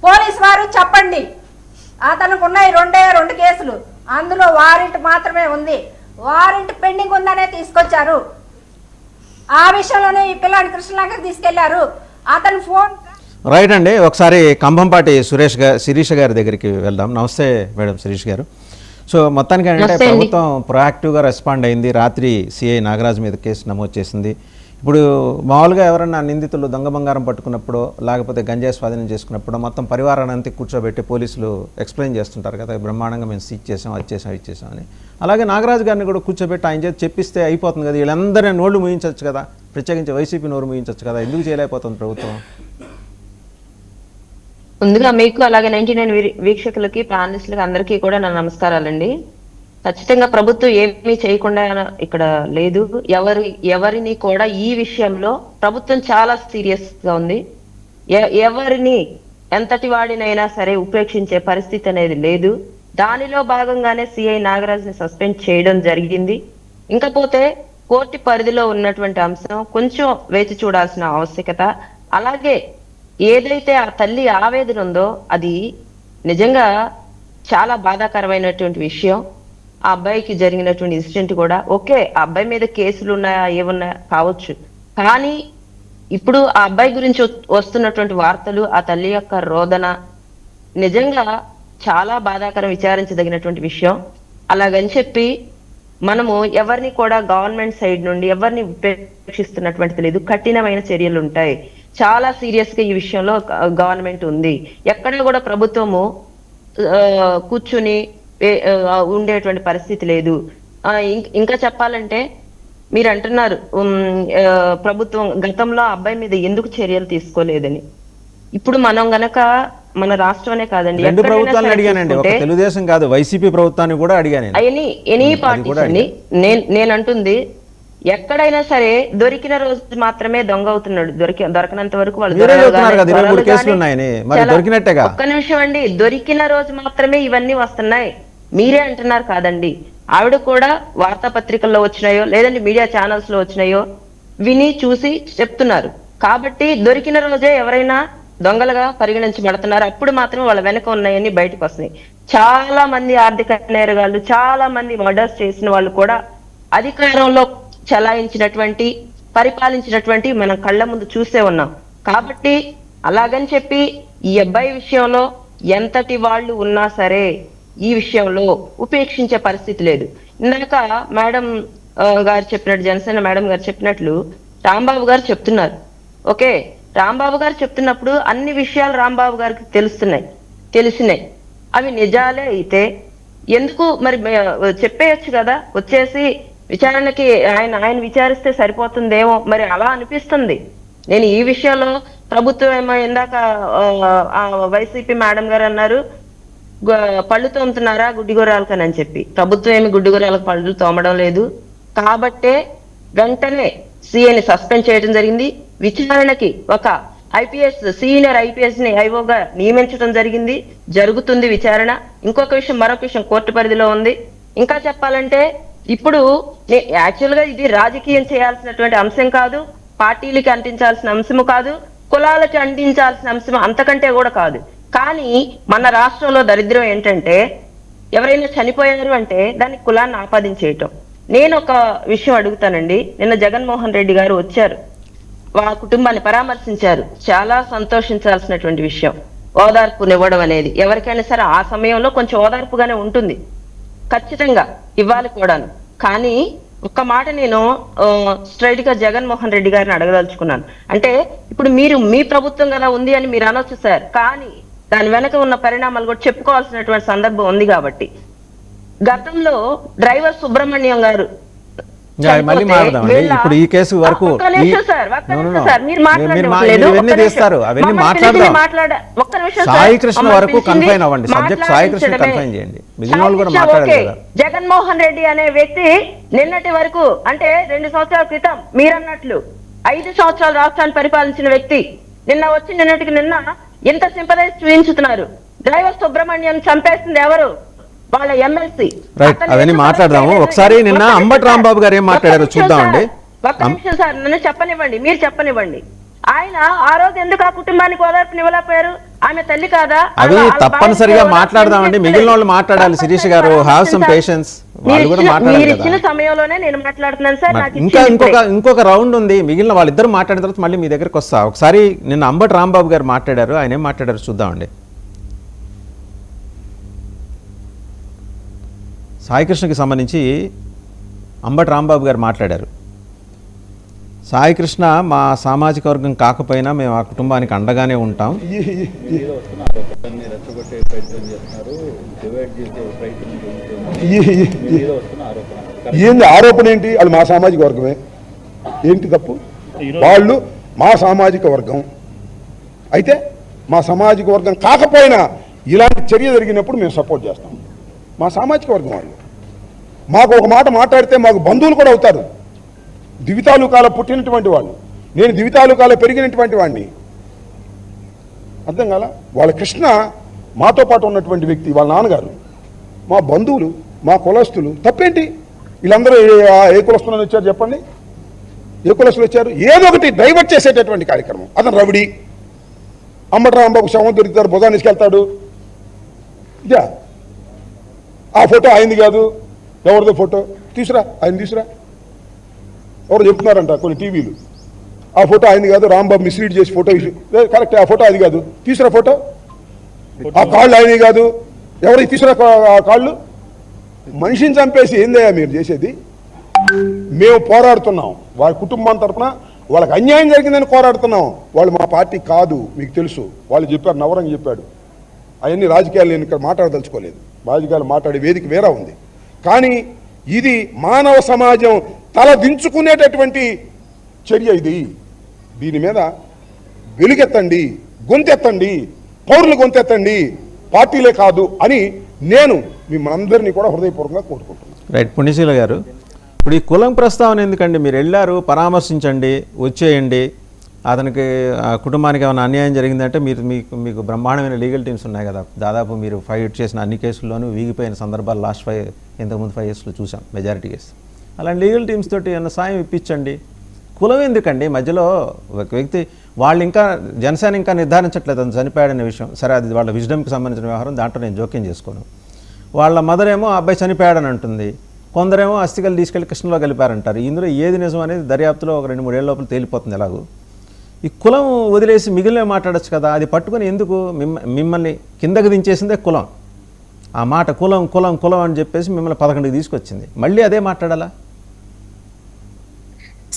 S4: పోలీస్ వారు చెప్పండి. అతనికి ఉన్నాయి 2 కేసులు, అందులో వారెంట్ మాత్రమే ఉంది. వారెంట్ పెండింగ్ ఉందనే తీసుకొచ్చారు. ఆ విషయంలోనే ఈ పిల్లాన్ని కృష్ణలంకకి తీసుకెళ్లారు. అతని ఫోన్
S1: రైట్ అండి. ఒకసారి కంభంపాటి శిరీష గారి దగ్గరికి వెళ్దాం. నమస్తే మేడం శిరీష్ గారు. సో మొత్తానికి ఏంటంటే ప్రభుత్వం ప్రొయాక్టివ్గా రెస్పాండ్ అయింది. రాత్రి సిఐ నాగరాజు మీద కేసు నమోదు చేసింది. ఇప్పుడు మామూలుగా ఎవరన్నా నిందితులు దొంగ బంగారం పట్టుకున్నప్పుడు లేకపోతే గంజాయి స్వాధీనం చేసుకున్నప్పుడు మొత్తం పరివారాన్ని అంతా కూర్చోబెట్టి పోలీసులు ఎక్స్ప్లెయిన్ చేస్తుంటారు కదా, బ్రహ్మాండంగా మేము సీజ్ చేసాం, అది చేసాం, ఇది చేసాం అని. అలాగే నాగరాజు గారిని కూడా కూర్చోబెట్టి ఆయన చేతి చెప్పిస్తే అయిపోతుంది కదా, వీళ్ళందరినీ నోళ్ళు మూయించవచ్చు కదా, ప్రత్యేకించి వైసీపీ నోరు మూయించవచ్చు కదా, ఎందుకు చేయలేకపోతుంది ప్రభుత్వం?
S5: ముందుగా మీకు అలాగే 99 వీక్షకులకి, ప్యానలిస్టులకి అందరికీ కూడా నా నమస్కారాలండి. ఖచ్చితంగా ప్రభుత్వం ఏమీ చేయకుండా ఇక్కడ లేదు. ఎవరిని కూడా ఈ విషయంలో ప్రభుత్వం చాలా సీరియస్ గా ఉంది. ఎవరిని ఎంతటి వాడినైనా సరే ఉపేక్షించే పరిస్థితి అనేది లేదు. దానిలో భాగంగానే సిఐ నాగరాజ్ ని సస్పెండ్ చేయడం జరిగింది. ఇంకపోతే కోర్టు పరిధిలో ఉన్నటువంటి అంశం కొంచెం వేచి చూడాల్సిన ఆవశ్యకత. అలాగే ఏదైతే ఆ తల్లి ఆవేదన ఉందో అది నిజంగా చాలా బాధాకరమైనటువంటి విషయం. ఆ అబ్బాయికి జరిగినటువంటి ఇన్సిడెంట్ కూడా ఓకే, ఆ అబ్బాయి మీద కేసులు ఉన్నాయా ఏమున్నాయా కావచ్చు, కానీ ఇప్పుడు ఆ అబ్బాయి గురించి వస్తున్నటువంటి వార్తలు, ఆ తల్లి యొక్క రోదన నిజంగా చాలా బాధాకరం, విచారించదగినటువంటి విషయం. అలాగని చెప్పి మనము ఎవరిని కూడా గవర్నమెంట్ సైడ్ నుండి ఎవరిని ఉపేక్షిస్తున్నటువంటిది లేదు. కఠినమైన చర్యలు ఉంటాయి. చాలా సీరియస్ గా ఈ విషయంలో గవర్నమెంట్ ఉంది. ఎక్కడ కూడా ప్రభుత్వము కూర్చుని ఉండేటువంటి పరిస్థితి లేదు. ఇంకా చెప్పాలంటే మీరు అంటున్నారు ప్రభుత్వం గతంలో అబ్బాయి మీద ఎందుకు చర్యలు తీసుకోలేదని. ఇప్పుడు మనం గనక మన రాష్ట్రమే కాదండి,
S1: రెండు ప్రభుత్వాలను అడిగానండి, ఒక తెలుగుదేశం కాదు వైసీపీ ప్రభుత్వాన్ని కూడా అడిగాను.
S5: ఎనీ పార్టీస్ అండి. నేను అంటుంది ఎక్కడైనా సరే దొరికిన రోజు మాత్రమే దొంగ అవుతున్నాడు. దొరకనంత వరకు వాళ్ళు ఒక్క నిమిషం అండి, దొరికిన రోజు మాత్రమే ఇవన్నీ వస్తున్నాయి. మీరే అంటున్నారు కాదండి, ఆవిడ కూడా వార్తాపత్రికల్లో వచ్చినాయో లేదంటే మీడియా ఛానల్స్ లో వచ్చినాయో విని చూసి చెప్తున్నారు. కాబట్టి దొరికిన రోజే ఎవరైనా దొంగలుగా పరిగణించబడుతున్నారు. అప్పుడు మాత్రం వాళ్ళ వెనక ఉన్నాయని బయటకు వస్తున్నాయి. చాలా మంది ఆర్థిక నేరగాళ్ళు, చాలా మంది మర్డర్స్ చేసిన వాళ్ళు కూడా అధికారంలో చలాయించినటువంటి, పరిపాలించినటువంటి మనం కళ్ళ ముందు చూసే ఉన్నాం. కాబట్టి అలాగని చెప్పి ఈ అబ్బాయి విషయంలో ఎంతటి వాళ్ళు ఉన్నా సరే ఈ విషయంలో ఉపేక్షించే పరిస్థితి లేదు. ఇందాక మేడం గారు చెప్పినట్టు, జనసేన మేడం గారు చెప్పినట్లు రాంబాబు గారు చెప్తున్నారు. ఓకే, రాంబాబు గారు చెప్తున్నప్పుడు అన్ని విషయాలు రాంబాబు గారికి తెలిసినాయి. అవి నిజాలే అయితే ఎందుకు మరి చెప్పేయచ్చు కదా, వచ్చేసి విచారణకి ఆయన విచారిస్తే సరిపోతుందేమో, మరి అలా అనిపిస్తుంది. నేను ఈ విషయంలో ప్రభుత్వం ఏమో ఇందాక వైసీపీ మేడం గారు అన్నారు పళ్ళు తోముతున్నారా గుడ్డిగొర్రాలకని అని చెప్పి. ప్రభుత్వం ఏమి గుడ్డిగొర్రాలకు పళ్ళు తోమడం లేదు. కాబట్టే వెంటనే సీఏని సస్పెండ్ చేయడం జరిగింది. విచారణకి ఒక సీనియర్ ఐపీఎస్ ని ఐఓగా నియమించడం జరుగుతుంది విచారణ. మరొక విషయం కోర్టు పరిధిలో ఉంది. ఇంకా చెప్పాలంటే ఇప్పుడు యాక్చువల్ గా ఇది రాజకీయం చేయాల్సినటువంటి అంశం కాదు, పార్టీలకి అంటించాల్సిన అంశము కాదు, కులాలకి అంటించాల్సిన అంశం అంతకంటే కూడా కాదు. కానీ మన రాష్ట్రంలో దరిద్రం ఏంటంటే ఎవరైనా చనిపోయారు అంటే దాన్ని కులాన్ని ఆపాదించేయటం. నేను ఒక విషయం అడుగుతానండి. నిన్న జగన్మోహన్ రెడ్డి గారు వచ్చారు, వాళ్ళ కుటుంబాన్ని పరామర్శించారు. చాలా సంతోషించాల్సినటువంటి విషయం. ఓదార్పునివ్వడం అనేది ఎవరికైనా సరే ఆ సమయంలో కొంచెం ఓదార్పుగానే ఉంటుంది, ఖచ్చితంగా ఇవ్వాలి కూడాను. కానీ ఒక్క మాట నేను స్ట్రైట్ గా జగన్మోహన్ రెడ్డి గారిని అడగదలుచుకున్నాను. అంటే ఇప్పుడు మీరు మీ ప్రభుత్వం కదా ఉంది అని మీరు అనొచ్చు సార్, కానీ దాని వెనక ఉన్న పరిణామాలు కూడా చెప్పుకోవాల్సినటువంటి సందర్భం ఉంది. కాబట్టి గతంలో డ్రైవర్ సుబ్రహ్మణ్యం గారు
S1: మళ్ళీ మాట్లాడదామండి. ఇప్పుడు ఈ కేసు వరకు సాయి కృష్ణ వరకు కన్ఫైన్ అవ్వండి. సబ్జెక్ట్ సాయి కృష్ణ కన్ఫైన్ చేయండి, మిగిలిన వాళ్ళు కూడా మాట్లాడాలి కదా.
S5: జగన్మోహన్ రెడ్డి అనే వ్యక్తి నిన్నటి వరకు అంటే 2 సంవత్సరాల క్రితం మీరన్నట్లు 5 సంవత్సరాలు రాష్ట్రాన్ని పరిపాలించిన వ్యక్తి నిన్నటికి ఎంత సింపదైజ్ చూపించుతున్నారు. డ్రైవర్ సుబ్రహ్మణ్యం చంపేస్తుంది ఎవరు? వాళ్ళ ఎమ్మెల్సీ.
S1: రైట్, అవన్నీ మాట్లాడదాము. ఒకసారి నిన్న అంబటి రాంబాబు గారు ఏం మాట్లాడారో చూద్దామండి.
S5: ఒక్క నిమిషం సార్, నన్ను చెప్పనివ్వండి, మీరు చెప్పనివ్వండి. ఆయన ఆ రోజు ఎందుకు ఆ కుటుంబానికి ఓదార్పునివ్వలేకపోయారు? ఆమె తల్లి కాదా?
S1: అవి తప్పనిసరిగా మాట్లాడదామండి. మిగిలిన వాళ్ళు మాట్లాడాలి. శిరీష్ గారు, హావ్ సమ్ పేషెన్స్. వాళ్ళు కూడా మాట్లాడాలి కదా.
S5: ఇచ్చిన సమయంలోనే నేను మాట్లాడుతున్నాను సార్.
S1: ఇంకొక రౌండ్ ఉంది. మిగిలిన వాళ్ళిద్దరు మాట్లాడిన తర్వాత మళ్ళీ మీ దగ్గరకు వస్తా. ఒకసారి నిన్న అంబటి రాంబాబు గారు మాట్లాడారు, ఆయన ఏం మాట్లాడారు చూద్దామండి. సాయికృష్ణకి సంబంధించి అంబటి రాంబాబు గారు మాట్లాడారు. సాయికృష్ణ మా సామాజిక వర్గం కాకపోయినా మేము ఆ కుటుంబానికి అండగానే ఉంటాం.
S6: ఏంది ఆరోపణ? ఏంటి? అది మా సామాజిక వర్గమే. ఏంటి తప్పు? వాళ్ళు మా సామాజిక వర్గం అయితే మా సామాజిక వర్గం కాకపోయినా ఇలాంటి చర్య జరిగినప్పుడు మేము సపోర్ట్ చేస్తాం. మా సామాజిక వర్గం వాళ్ళు మాకు ఒక మాట మాట్లాడితే మాకు బంధువులు కూడా అవుతారు. దివితాలూకాలో పుట్టినటువంటి వాళ్ళు, నేను దివితాలూకాలో పెరిగినటువంటి వాడిని. అర్థం కాల? వాళ్ళ కృష్ణ మాతో పాటు ఉన్నటువంటి వ్యక్తి, వాళ్ళ నాన్నగారు, మా బంధువులు, మా కులస్తులు. తప్పేంటి? వీళ్ళందరూ ఏ కులస్తులని వచ్చారు చెప్పండి? ఏ కులస్తులు వచ్చారు? ఏదో ఒకటి డైవర్ట్ చేసేటటువంటి కార్యక్రమం. అతను రవిడి. అంబటి రాంబాబు శవం దొరుకుతారు, భుజాన్ని తీసుకెళ్తాడు. ఇదా ఆ ఫోటో అయింది కాదు, ఎవరిదో ఫోటో తీసురా, ఆయన తీసురా. ఎవరు చెప్తున్నారంట కొన్ని టీవీలు, ఆ ఫోటో అయింది కాదు, రాంబాబు మిస్లీడ్ చేసి ఫోటో కరెక్ట్, ఆ ఫోటో అది కాదు, తీసురా ఫోటో. ఆ కాళ్ళు ఆయనవి కాదు, ఎవరికి తీసురా ఆ కాళ్ళు. మనిషిని చంపేసి ఏందయ్యా మీరు చేసేది? మేము పోరాడుతున్నాం వాళ్ళ కుటుంబం తరఫున. వాళ్ళకి అన్యాయం జరిగిందని పోరాడుతున్నాం. వాళ్ళు మా పార్టీ కాదు, మీకు తెలుసు. వాళ్ళు చెప్పారు, నవరంగా చెప్పాడు. అవన్నీ రాజకీయాలు నేను ఇక్కడ మాట్లాడదలుచుకోలేదు. రాజకీయాలు మాట్లాడే వేదిక వేరే ఉంది. కానీ ఇది మానవ సమాజం తల దించుకునేటటువంటి చర్య. ఇది దీని మీద వెలుగెత్తండి, గొంతెత్తండి, పౌరులు గొంతెత్తండి, పార్టీలే కాదు అని నేను మిమ్మల్ని అందరినీ కూడా హృదయపూర్వకంగా కోరుకుంటున్నాను.
S1: రైట్, పుణ్యశీల గారు, ఇప్పుడు ఈ కులం ప్రస్తావన ఎందుకండి? మీరు వెళ్ళారు, పరామర్శించండి, వచ్చేయండి. అతనికి ఆ కుటుంబానికి ఏమైనా అన్యాయం జరిగిందంటే మీకు బ్రహ్మాండమైన లీగల్ టీమ్స్ ఉన్నాయి కదా. దాదాపు మీరు ఫైట్ చేసిన అన్ని కేసుల్లోనూ వీగిపోయిన సందర్భాలు లాస్ట్ ఇంతకుముందు 5 yearsలో చూసాం మెజారిటీ కేసు. అలాంటి లీగల్ టీమ్స్ తోటి ఏమైనా సాయం ఇప్పించండి. కులం ఎందుకండి మధ్యలో ఒక వ్యక్తి వాళ్ళు ఇంకా జనసేన ఇంకా నిర్ధారించట్లేదు అతను చనిపోయాడనే విషయం. సరే అది వాళ్ళ విజ్డమ్కి సంబంధించిన వ్యవహారం, దాంట్లో నేను జోక్యం చేసుకోను. వాళ్ళ మదర్ ఏమో ఆ అబ్బాయి చనిపోయాడని అంటుంది, కొందరేమో అస్థికలు తీసుకెళ్ళి కృష్ణలో కలిపారంటారు. ఇందులో ఏది నిజం అనేది దర్యాప్తులో ఒక 2-3 ఏళ్ళ లోపల తేలిపోతుంది. ఎలాగూ ఈ కులం వదిలేసి మిగిలిన మాట్లాడచ్చు కదా. అది పట్టుకొని ఎందుకు మిమ్మల్ని కిందకి దించేసిందే కులం. ఆ మాట కులం కులం కులం అని చెప్పేసి మిమ్మల్ని 11కి తీసుకొచ్చింది. మళ్ళీ అదే మాట్లాడాలా?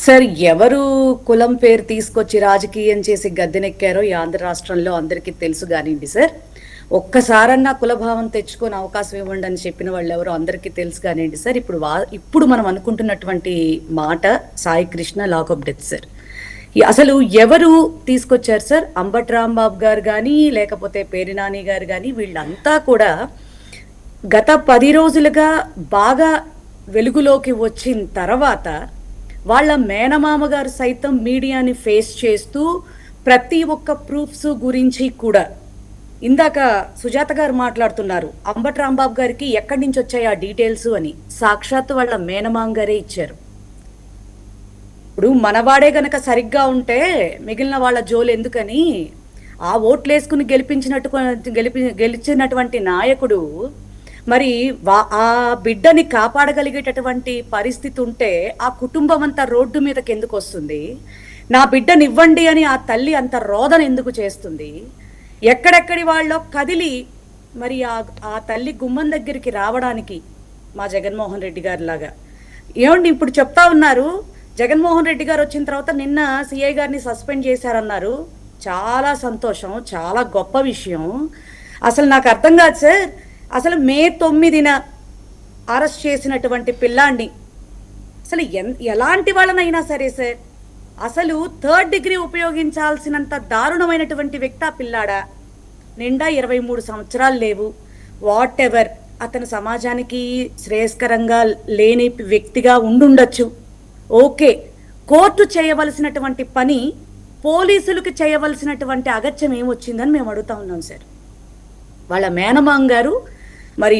S7: సార్, ఎవరు కులం పేరు తీసుకొచ్చి రాజకీయం చేసి గద్దెనెక్కారో ఈ ఆంధ్ర రాష్ట్రంలో అందరికీ తెలుసు కానివ్వండి సార్. ఒక్కసారన్నా కులభావం తెచ్చుకొని అవకాశం ఇవ్వండి అని చెప్పిన వాళ్ళు ఎవరో అందరికీ తెలుసు కానివ్వండి సార్. ఇప్పుడు మనం అనుకుంటున్నటువంటి మాట Sai Krishna lockup death sir. అసలు ఎవరు తీసుకొచ్చారు సార్? అంబటి రాంబాబు గారు కానీ లేకపోతే పేరినాని గారు కానీ వీళ్ళంతా కూడా గత 10 రోజులుగా బాగా వెలుగులోకి వచ్చిన తర్వాత వాళ్ళ మేనమామ గారు సైతం మీడియాని ఫేస్ చేస్తూ ప్రతి ఒక్క ప్రూఫ్స్ గురించి కూడా, ఇందాక సుజాత గారు మాట్లాడుతున్నారు అంబటి రాంబాబు గారికి ఎక్కడి నుంచి వచ్చాయి ఆ డీటెయిల్స్ అని, సాక్షాత్తు వాళ్ళ మేనమామ గారే ఇచ్చారు. ఇప్పుడు మనవాడే గనక సరిగ్గా ఉంటే మిగిలిన వాళ్ళ జోలు ఎందుకని, ఆ ఓట్లు వేసుకుని గెలిచినటువంటి నాయకుడు మరి ఆ బిడ్డని కాపాడగలిగేటటువంటి పరిస్థితి ఉంటే ఆ కుటుంబం అంతా రోడ్డు మీదకి ఎందుకు వస్తుంది? నా బిడ్డని ఇవ్వండి అని ఆ తల్లి అంత రోదన ఎందుకు చేస్తుంది? ఎక్కడెక్కడి వాళ్ళో కదిలి మరి ఆ తల్లి గుమ్మం దగ్గరికి రావడానికి మా జగన్మోహన్ రెడ్డి గారి లాగా ఏమండి ఇప్పుడు చెప్తా ఉన్నారు. జగన్మోహన్ రెడ్డి గారు వచ్చిన తర్వాత నిన్న సిఐ గారిని సస్పెండ్ చేశారన్నారు. చాలా సంతోషం, చాలా గొప్ప విషయం. అసలు నాకు అర్థం కాదు సార్, అసలు మే 9న అరెస్ట్ చేసినటువంటి పిల్లాన్ని అసలు ఎలాంటి వాళ్ళనైనా సరే సార్, అసలు 3rd డిగ్రీ ఉపయోగించాల్సినంత దారుణమైనటువంటి వ్యక్తి ఆ పిల్లాడా. నిండా 23 సంవత్సరాలు లేవు. వాట్ ఎవర్, అతను సమాజానికి శ్రేయస్కరంగా లేని వ్యక్తిగా ఉండుండొచ్చు. ఓకే, కోర్టు చేయవలసినటువంటి పని పోలీసులకు చేయవలసినటువంటి అగత్యం ఏమొచ్చిందని మేము అడుగుతా ఉన్నాం సార్. వాళ్ళ మేనమామ గారు మరి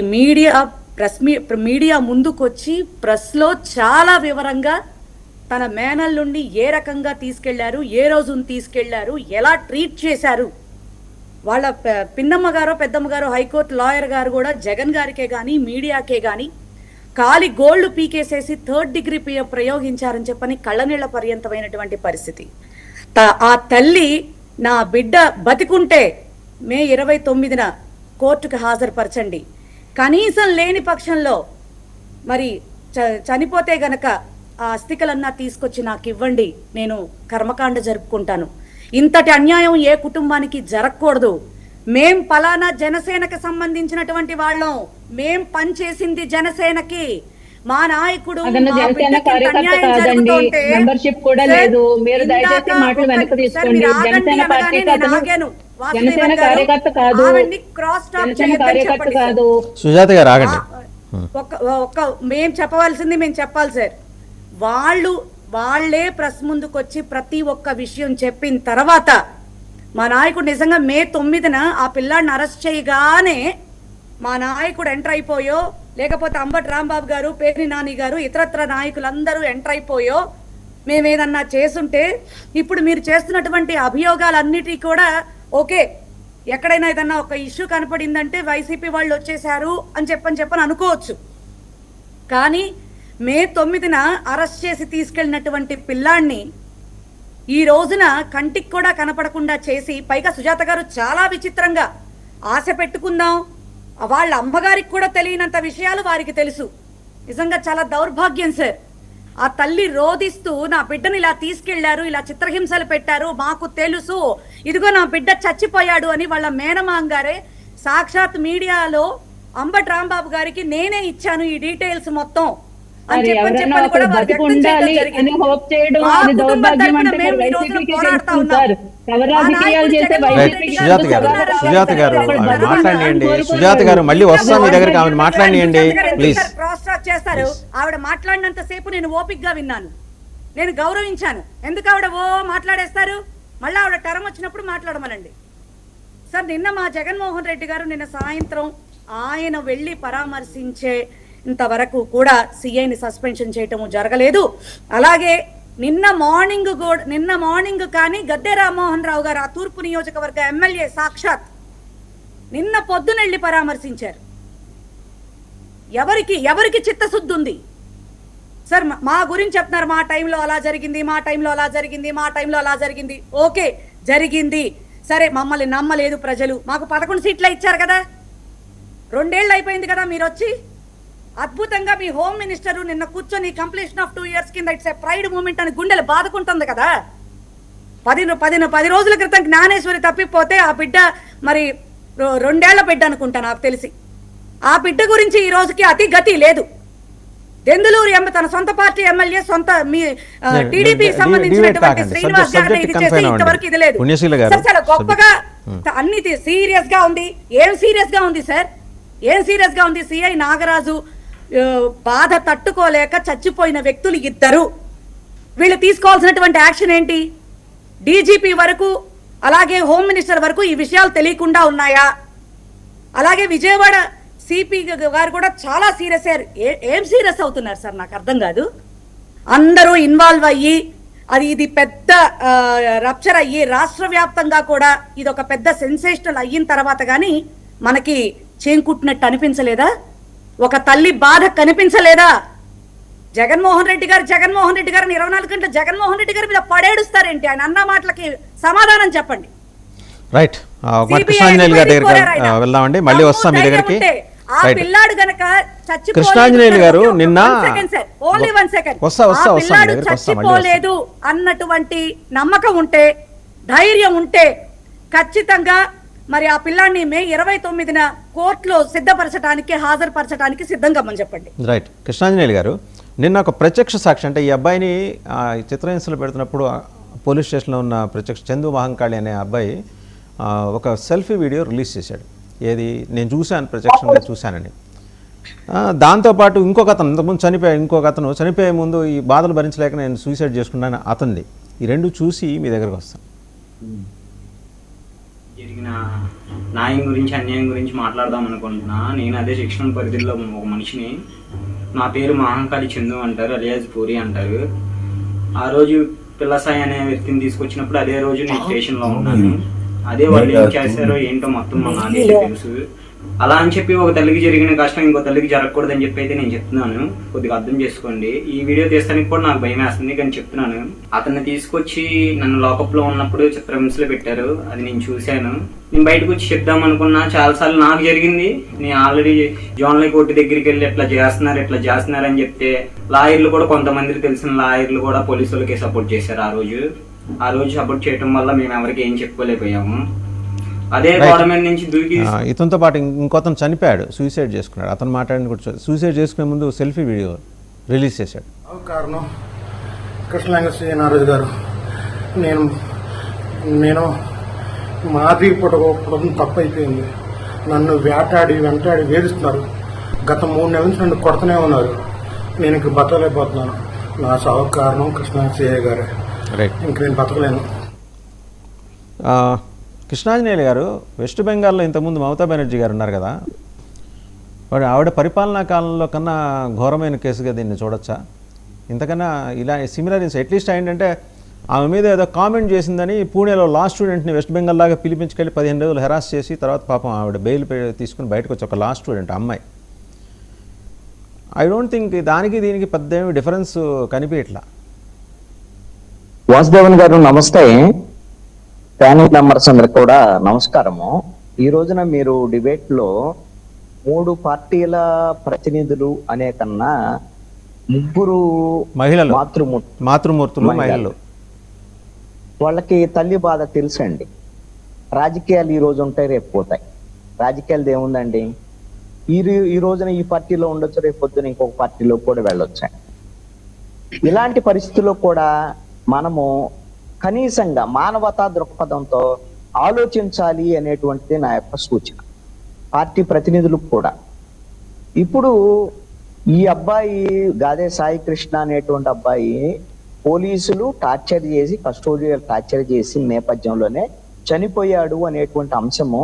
S7: మీడియా ముందుకొచ్చి ప్రెస్లో చాలా వివరంగా తన మేనల్లుండి ఏ రకంగా తీసుకెళ్లారు, ఏ రోజున తీసుకెళ్లారు, ఎలా ట్రీట్ చేశారు. వాళ్ళ పిన్నమ్మ గారో పెద్దమ్మ గారో హైకోర్టు లాయర్ గారు కూడా జగన్ గారికే కానీ మీడియాకే కానీ కాలి గోళ్లు పీకేసేసి 3rd డిగ్రీ ప్రయోగించారని చెప్పని కళ్ళనీళ్ల పర్యంతమైనటువంటి పరిస్థితి. ఆ తల్లి నా బిడ్డ బతికుంటే మే 29న కోర్టుకు హాజరుపరచండి, కనీసం లేని పక్షంలో మరి చనిపోతే గనక ఆ అస్థికలన్నా తీసుకొచ్చి నాకు ఇవ్వండి, నేను కర్మకాండ జరుపుకుంటాను. ఇంతటి అన్యాయం ఏ కుటుంబానికి జరగకూడదు. మేం పలానా జనసేనకు సంబంధించినటువంటి వాళ్ళం, మేం పనిచేసింది జనసేనకి, మా నాయకుడు
S2: జనసేన కార్యకర్త కాదండి, మెంబర్షిప్ కూడా లేదు. మీరు దయచేసి మాటలు వెనక్కి తీసుకోండి. జనసేన పార్టీకి అతను జనసేన కార్యకర్త కాదు, జనసేన కార్యకర్త కాదు.
S1: సుజాత గారు ఆగండి.
S7: మేం చెప్పవలసింది మేము చెప్పాలి సార్. వాళ్ళే ప్రెస్ ముందుకు వచ్చి ప్రతి ఒక్క విషయం చెప్పిన తర్వాత మా నాయకుడు నిజంగా మే 9న ఆ పిల్లాడిని అరెస్ట్ చేయగానే మా నాయకుడు ఎంటర్ అయిపోయో, లేకపోతే అంబటి రాంబాబు గారు, పేర్ని నాని గారు, ఇతరత్ర నాయకులందరూ ఎంటర్ అయిపోయో మేమేదన్నా చేసుంటే ఇప్పుడు మీరు చేస్తున్నటువంటి అభియోగాలన్నిటి కూడా ఓకే, ఎక్కడైనా ఏదన్నా ఒక ఇష్యూ కనపడిందంటే వైసీపీ వాళ్ళు వచ్చేసారు అని చెప్పని అనుకోవచ్చు. కానీ మే 9న అరెస్ట్ చేసి తీసుకెళ్ళినటువంటి పిల్లాడిని ఈ రోజున కంటికి కూడా కనపడకుండా చేసి, పైగా సుజాత గారు చాలా విచిత్రంగా ఆశ పెట్టుకుందాం, వాళ్ళ అమ్మగారికి కూడా తెలియనంత విషయాలు వారికి తెలుసు. నిజంగా చాలా దౌర్భాగ్యం సార్. ఆ తల్లి రోధిస్తూ నా బిడ్డను ఇలా తీసుకెళ్లారు, ఇలా చిత్రహింసలు పెట్టారు, మాకు తెలుసు, ఇదిగో నా బిడ్డ చచ్చిపోయాడు అని వాళ్ళ మేనమామ గారే సాక్షాత్ మీడియాలో అంబటి రాంబాబు గారికి నేనే ఇచ్చాను ఈ డీటెయిల్స్ మొత్తం అని చెప్పని కూడా
S1: సుజాత గారు మాట్లాడియండి. సుజాత గారు మళ్ళీ వస్తాం మీ దగ్గరికి, ఆవిడ మాట్లాడియండి ప్లీజ్.
S7: క్రాస్ టాక్ చేస్తారు. ఆవిడ మాట్లాడినంత సేపు నేను ఓపిక్ గా విన్నాను, నేను గౌరవించాను. ఎందుకు ఆవిడ మాట్లాడేస్తారు? మళ్ళీ ఆవిడ టర్మ్ వచ్చినప్పుడు మాట్లాడమనండి. సార్ నిన్న మా జగన్మోహన్ రెడ్డి గారు నిన్న సాయంత్రం ఆయన వెళ్ళి పరామర్శించే ఇంతవరకు కూడా సిఐని సస్పెన్షన్ చేయటము జరగలేదు. అలాగే నిన్న మార్నింగ్ కానీ గద్దె రామ్మోహన్ రావు గారు ఆ తూర్పు నియోజకవర్గ ఎమ్మెల్యే సాక్షాత్ నిన్న పొద్దున వెళ్ళి పరామర్శించారు. ఎవరికి చిత్తశుద్ధి ఉంది సార్? మా గురించి చెప్తున్నారు, మా టైంలో అలా జరిగింది, మా టైంలో అలా జరిగింది, మా టైంలో అలా జరిగింది. ఓకే జరిగింది, సరే మమ్మల్ని నమ్మలేదు ప్రజలు. మాకు 11 సీట్లు ఇచ్చారు కదా, 2 ఏళ్ళు అయిపోయింది కదా మీరు వచ్చి. అద్భుతంగా మీ హోమ్ మినిస్టర్ నిన్న కూర్చొని కంప్లీషన్ ఆఫ్ 2 years కింద ఇట్స్ ఏ ప్రైడ్ మూమెంట్ అని గుండెలు బాదుకుంటుంది కదా. 10 రోజుల క్రితం జ్ఞానేశ్వరి తప్పిపోతే ఆ బిడ్డ మరి 2 ఏళ్ల బిడ్డ అనుకుంటా నాకు తెలిసి. ఆ బిడ్డ గురించి ఈ రోజుకి అతి గతి లేదు. దెందులూరు తన సొంత పార్టీ ఎమ్మెల్యే సొంత మీ టీడీపీ సంబంధించినటువంటి శ్రీనివాస్ గారిని ఇది చేసి ఇంతవరకు ఇది లేదు. చాలా గొప్పగా అన్ని సీరియస్ గా ఉంది. ఏం సీరియస్ గా ఉంది సార్? ఏం సీరియస్ గా ఉంది? సిఐ నాగరాజు బాధ తట్టుకోలేక చచ్చిపోయిన వ్యక్తులు 2. వీళ్ళు తీసుకోవాల్సినటువంటి యాక్షన్ ఏంటి? డీజీపీ వరకు అలాగే హోమ్ మినిస్టర్ వరకు ఈ విషయాలు తెలియకుండా ఉన్నాయా? అలాగే విజయవాడ సిపి గారు కూడా చాలా సీరియస్ అయ్యారు. ఏం సీరియస్ అవుతున్నారు సార్? నాకు అర్థం కాదు. అందరూ ఇన్వాల్వ్ అయ్యి ఇది పెద్ద రప్చర్ అయ్యి రాష్ట్ర వ్యాప్తంగా కూడా ఇది ఒక పెద్ద సెన్సేషనల్ అయిన తర్వాత కానీ మనకి చేంకుట్టినట్టు అనిపించలేదా? ఒక తల్లి బాధ కనిపించలేదా? జగన్మోహన్ రెడ్డి గారిని 24 గంటలు జగన్మోహన్ రెడ్డి గారి మీద పడేడుస్తారేంటి? ఆయన అన్న మాటలకి సమాధానం చెప్పండి.
S1: రైట్, కృష్ణాంజనేయులు గారి దగ్గరికి వెళ్దామండి, మళ్ళీ వస్తాం మీ దగ్గరికి.
S7: ఆ పిల్లాడు గనక
S1: కృష్ణాంజనేయులు గారు నిన్న
S7: చచ్చిపోలేదు అన్నటువంటి నమ్మకం ఉంటే, ధైర్యం ఉంటే ఖచ్చితంగా మరి ఆ పిల్లాడిని మే 29న కోర్టులో సిద్ధపరచడానికి హాజరుపరచడానికి సిద్ధంగా మనం చెప్పండి.
S1: రైట్, కృష్ణాంజనేయులు గారు నిన్న ఒక ప్రత్యక్ష సాక్షి, అంటే ఈ అబ్బాయిని చిత్రహింసలు పెడుతున్నప్పుడు పోలీస్ స్టేషన్లో ఉన్న ప్రత్యక్ష చందు మహంకాళి అనే అబ్బాయి ఒక సెల్ఫీ వీడియో రిలీజ్ చేశాడు. ఏది నేను చూశాను, ప్రత్యక్షంగా చూశానని. దాంతోపాటు ఇంకొక అతను ఇంతకుముందు చనిపోయే ముందు ఈ బాధలు భరించలేక నేను సూసైడ్ చేసుకున్నాను అతనిది. ఈ 2 చూసి మీ దగ్గరకు వస్తాను.
S8: జరిగిన న్యాయం గురించి అన్యాయం గురించి మాట్లాడదాం అనుకుంటున్నా. నేను అదే శిక్షణ పరిధిలో ఒక మనిషిని. నా పేరు మహంకాళి చందు అంటారు, అలియాజ్ పూరి అంటారు. ఆ రోజు పిల్లసాయి అనే వ్యక్తిని తీసుకొచ్చినప్పుడు అదే రోజు నేను స్టేషన్లో ఉన్నాను. అదే వాళ్ళు ఏం చేశారో ఏంటో మొత్తం మా నాన్నకి తెలుసు. అలా అని చెప్పి ఒక తల్లికి జరిగిన కష్టం ఇంకో తల్లికి జరగకూడదని చెప్పి అయితే నేను చెప్తున్నాను. కొద్దిగా అర్థం చేసుకోండి. ఈ వీడియో తీస్తానికి కూడా నాకు భయం వేస్తుంది, కానీ చెప్తున్నాను. అతన్ని తీసుకొచ్చి నన్ను లాకప్లో ఉన్నప్పుడు చిత్రహింసలు పెట్టారు, అది నేను చూశాను. నేను బయటకు వచ్చి చెప్దాం అనుకున్నా, చాలాసార్లు నాకు జరిగింది. నేను ఆల్రెడీ జోన్లీ కోర్టు దగ్గరికి వెళ్ళి ఇట్లా చేస్తున్నారు అని చెప్తే లాయర్లు కూడా, కొంతమందికి తెలిసిన లాయర్లు కూడా పోలీసులకే సపోర్ట్ చేశారు. ఆ రోజు సపోర్ట్ చేయడం వల్ల మేము ఎవరికి ఏం చెప్పుకోలేకపోయాము. అదే గవర్నమెంట్ నుంచి దూకి
S1: ఇతనితో పాటు ఇంకొతను చనిపోయాడు, సూసైడ్ చేసుకున్నాడు. అతను మాట్లాడిన కూడా సూసైడ్ చేసుకునే ముందు సెల్ఫీ వీడియో రిలీజ్ చేశాడు.
S9: కారణం కృష్ణలింగ శ్రీనారాజు గారు, నేను మాది పుట్టడం తప్పు అయిపోయింది. నన్ను వెంటాడి వేధిస్తున్నారు. గత 3 నెలల నుంచి నన్ను కొడుతూనే ఉన్నారు. నేను ఇంక బతకలేకపోతున్నాను. నా సాగు కారణం కృష్ణలింగ శ్రీయ్య గారే. ఇంక నేను బతకలేను.
S1: కృష్ణాంజనేయులు గారు, వెస్ట్ బెంగాల్లో ఇంతకుముందు మమతా బెనర్జీ గారు ఉన్నారు కదా, ఆవిడ పరిపాలనా కాలంలో కన్నా ఘోరమైన కేసుగా దీన్ని చూడొచ్చా? ఇంతకన్నా ఇలా సిమిలర్ అట్లీస్ట్ ఏంటంటే ఆమె మీద ఏదో కామెంట్ చేసిందని పూణేలో లా స్టూడెంట్ని వెస్ట్ బెంగాల్ లాగా పిలిపించుకెళ్ళి 15 రోజులు హెరాస్ చేసి తర్వాత పాపం ఆవిడ బెయిల్ తీసుకుని బయటకు వచ్చి ఒక లా స్టూడెంట్ అమ్మాయి. ఐ డోంట్ థింక్ దానికి దీనికి పెద్ద ఏమి డిఫరెన్స్ కనిపించట్లా.
S10: వాసుదేవన్ గారు నమస్తే. ప్యానల్ మెంబర్స్ అందరికి కూడా నమస్కారము. ఈ రోజున మీరు డిబేట్ లో 3 పార్టీల ప్రతినిధులు అనే కన్నా 3
S1: మహిళలు,
S10: మాతృమూర్తులు మహిళలు, వాళ్ళకి తల్లి బాధ తెలుసండి. రాజకీయాలు ఈ రోజు ఉంటాయి, రేపు పోతాయి. రాజకీయాలు ఏముందండి, ఈ రోజున ఈ పార్టీలో ఉండొచ్చు, రేపు పొద్దున ఇంకొక పార్టీలో కూడా వెళ్ళొచ్చు. ఇలాంటి పరిస్థితుల్లో కూడా మనము కనీసంగా మానవతా దృక్పథంతో ఆలోచించాలి అనేటువంటిది నా యొక్క సూచన పార్టీ ప్రతినిధులకు కూడా. ఇప్పుడు ఈ అబ్బాయి గాదే సాయి కృష్ణ అనేటువంటి అబ్బాయి పోలీసులు టార్చర్ చేసి కస్టోడియల్ టార్చర్ చేసి నేపథ్యంలోనే చనిపోయాడు అనేటువంటి అంశము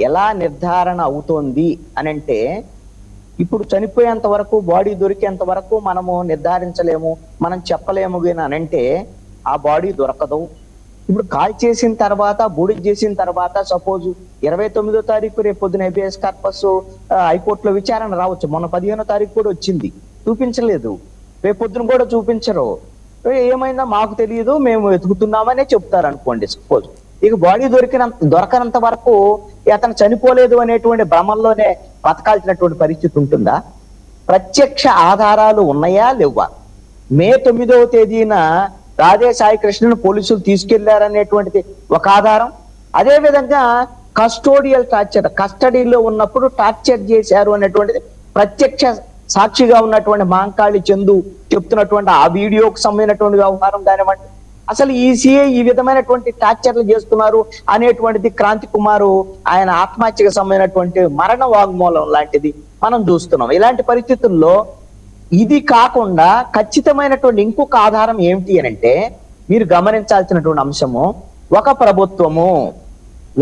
S10: ఎలా నిర్ధారణ అవుతోంది అని అంటే, ఇప్పుడు చనిపోయేంత వరకు బాడీ దొరికేంత వరకు మనము నిర్ధారించలేము, మనం చెప్పలేము అని అంటే ఆ బాడీ దొరకదు. ఇప్పుడు కాల్ చేసిన తర్వాత బూడిద చేసిన తర్వాత సపోజ్ 29వ తారీఖు రేపు పొద్దున హెబియస్ కార్పస్ హైకోర్టులో విచారణ రావచ్చు. మొన్న 15వ తారీఖు కూడా వచ్చింది, చూపించలేదు. రేపు పొద్దున కూడా చూపించరు. ఏమైందా మాకు తెలియదు, మేము వెతుకుతున్నామనే చెప్తారు అనుకోండి సపోజ్. ఇక బాడీ దొరకనంత వరకు అతను చనిపోలేదు అనేటువంటి భ్రమంలోనే బతకాల్సినటువంటి పరిస్థితి ఉంటుందా? ప్రత్యక్ష ఆధారాలు ఉన్నాయా లేవా? మే 9వ తేదీన రాధే సాయి కృష్ణను పోలీసులు తీసుకెళ్లారనేటువంటిది ఒక ఆధారం. అదే విధంగా కస్టోడియల్ టార్చర్, కస్టడీలో ఉన్నప్పుడు టార్చర్ చేశారు అనేటువంటిది ప్రత్యక్ష సాక్షిగా ఉన్నటువంటి మహంకాళి చందు చెప్తున్నటువంటి ఆ వీడియోకి సంబంధించినటువంటి వ్యవహారం కానివ్వండి, అసలు ఈ సిఐ ఈ విధమైనటువంటి టార్చర్లు చేస్తున్నారు అనేటువంటిది క్రాంతి కుమారు ఆయన ఆత్మహత్యకు సంబంధించినటువంటి మరణ వాగ్మూలం లాంటిది మనం చూస్తున్నాం. ఇలాంటి పరిస్థితుల్లో ఇది కాకుండా ఖచ్చితమైనటువంటి ఇంకొక ఆధారం ఏమిటి అని అంటే, మీరు గమనించాల్సినటువంటి అంశము, ఒక ప్రభుత్వము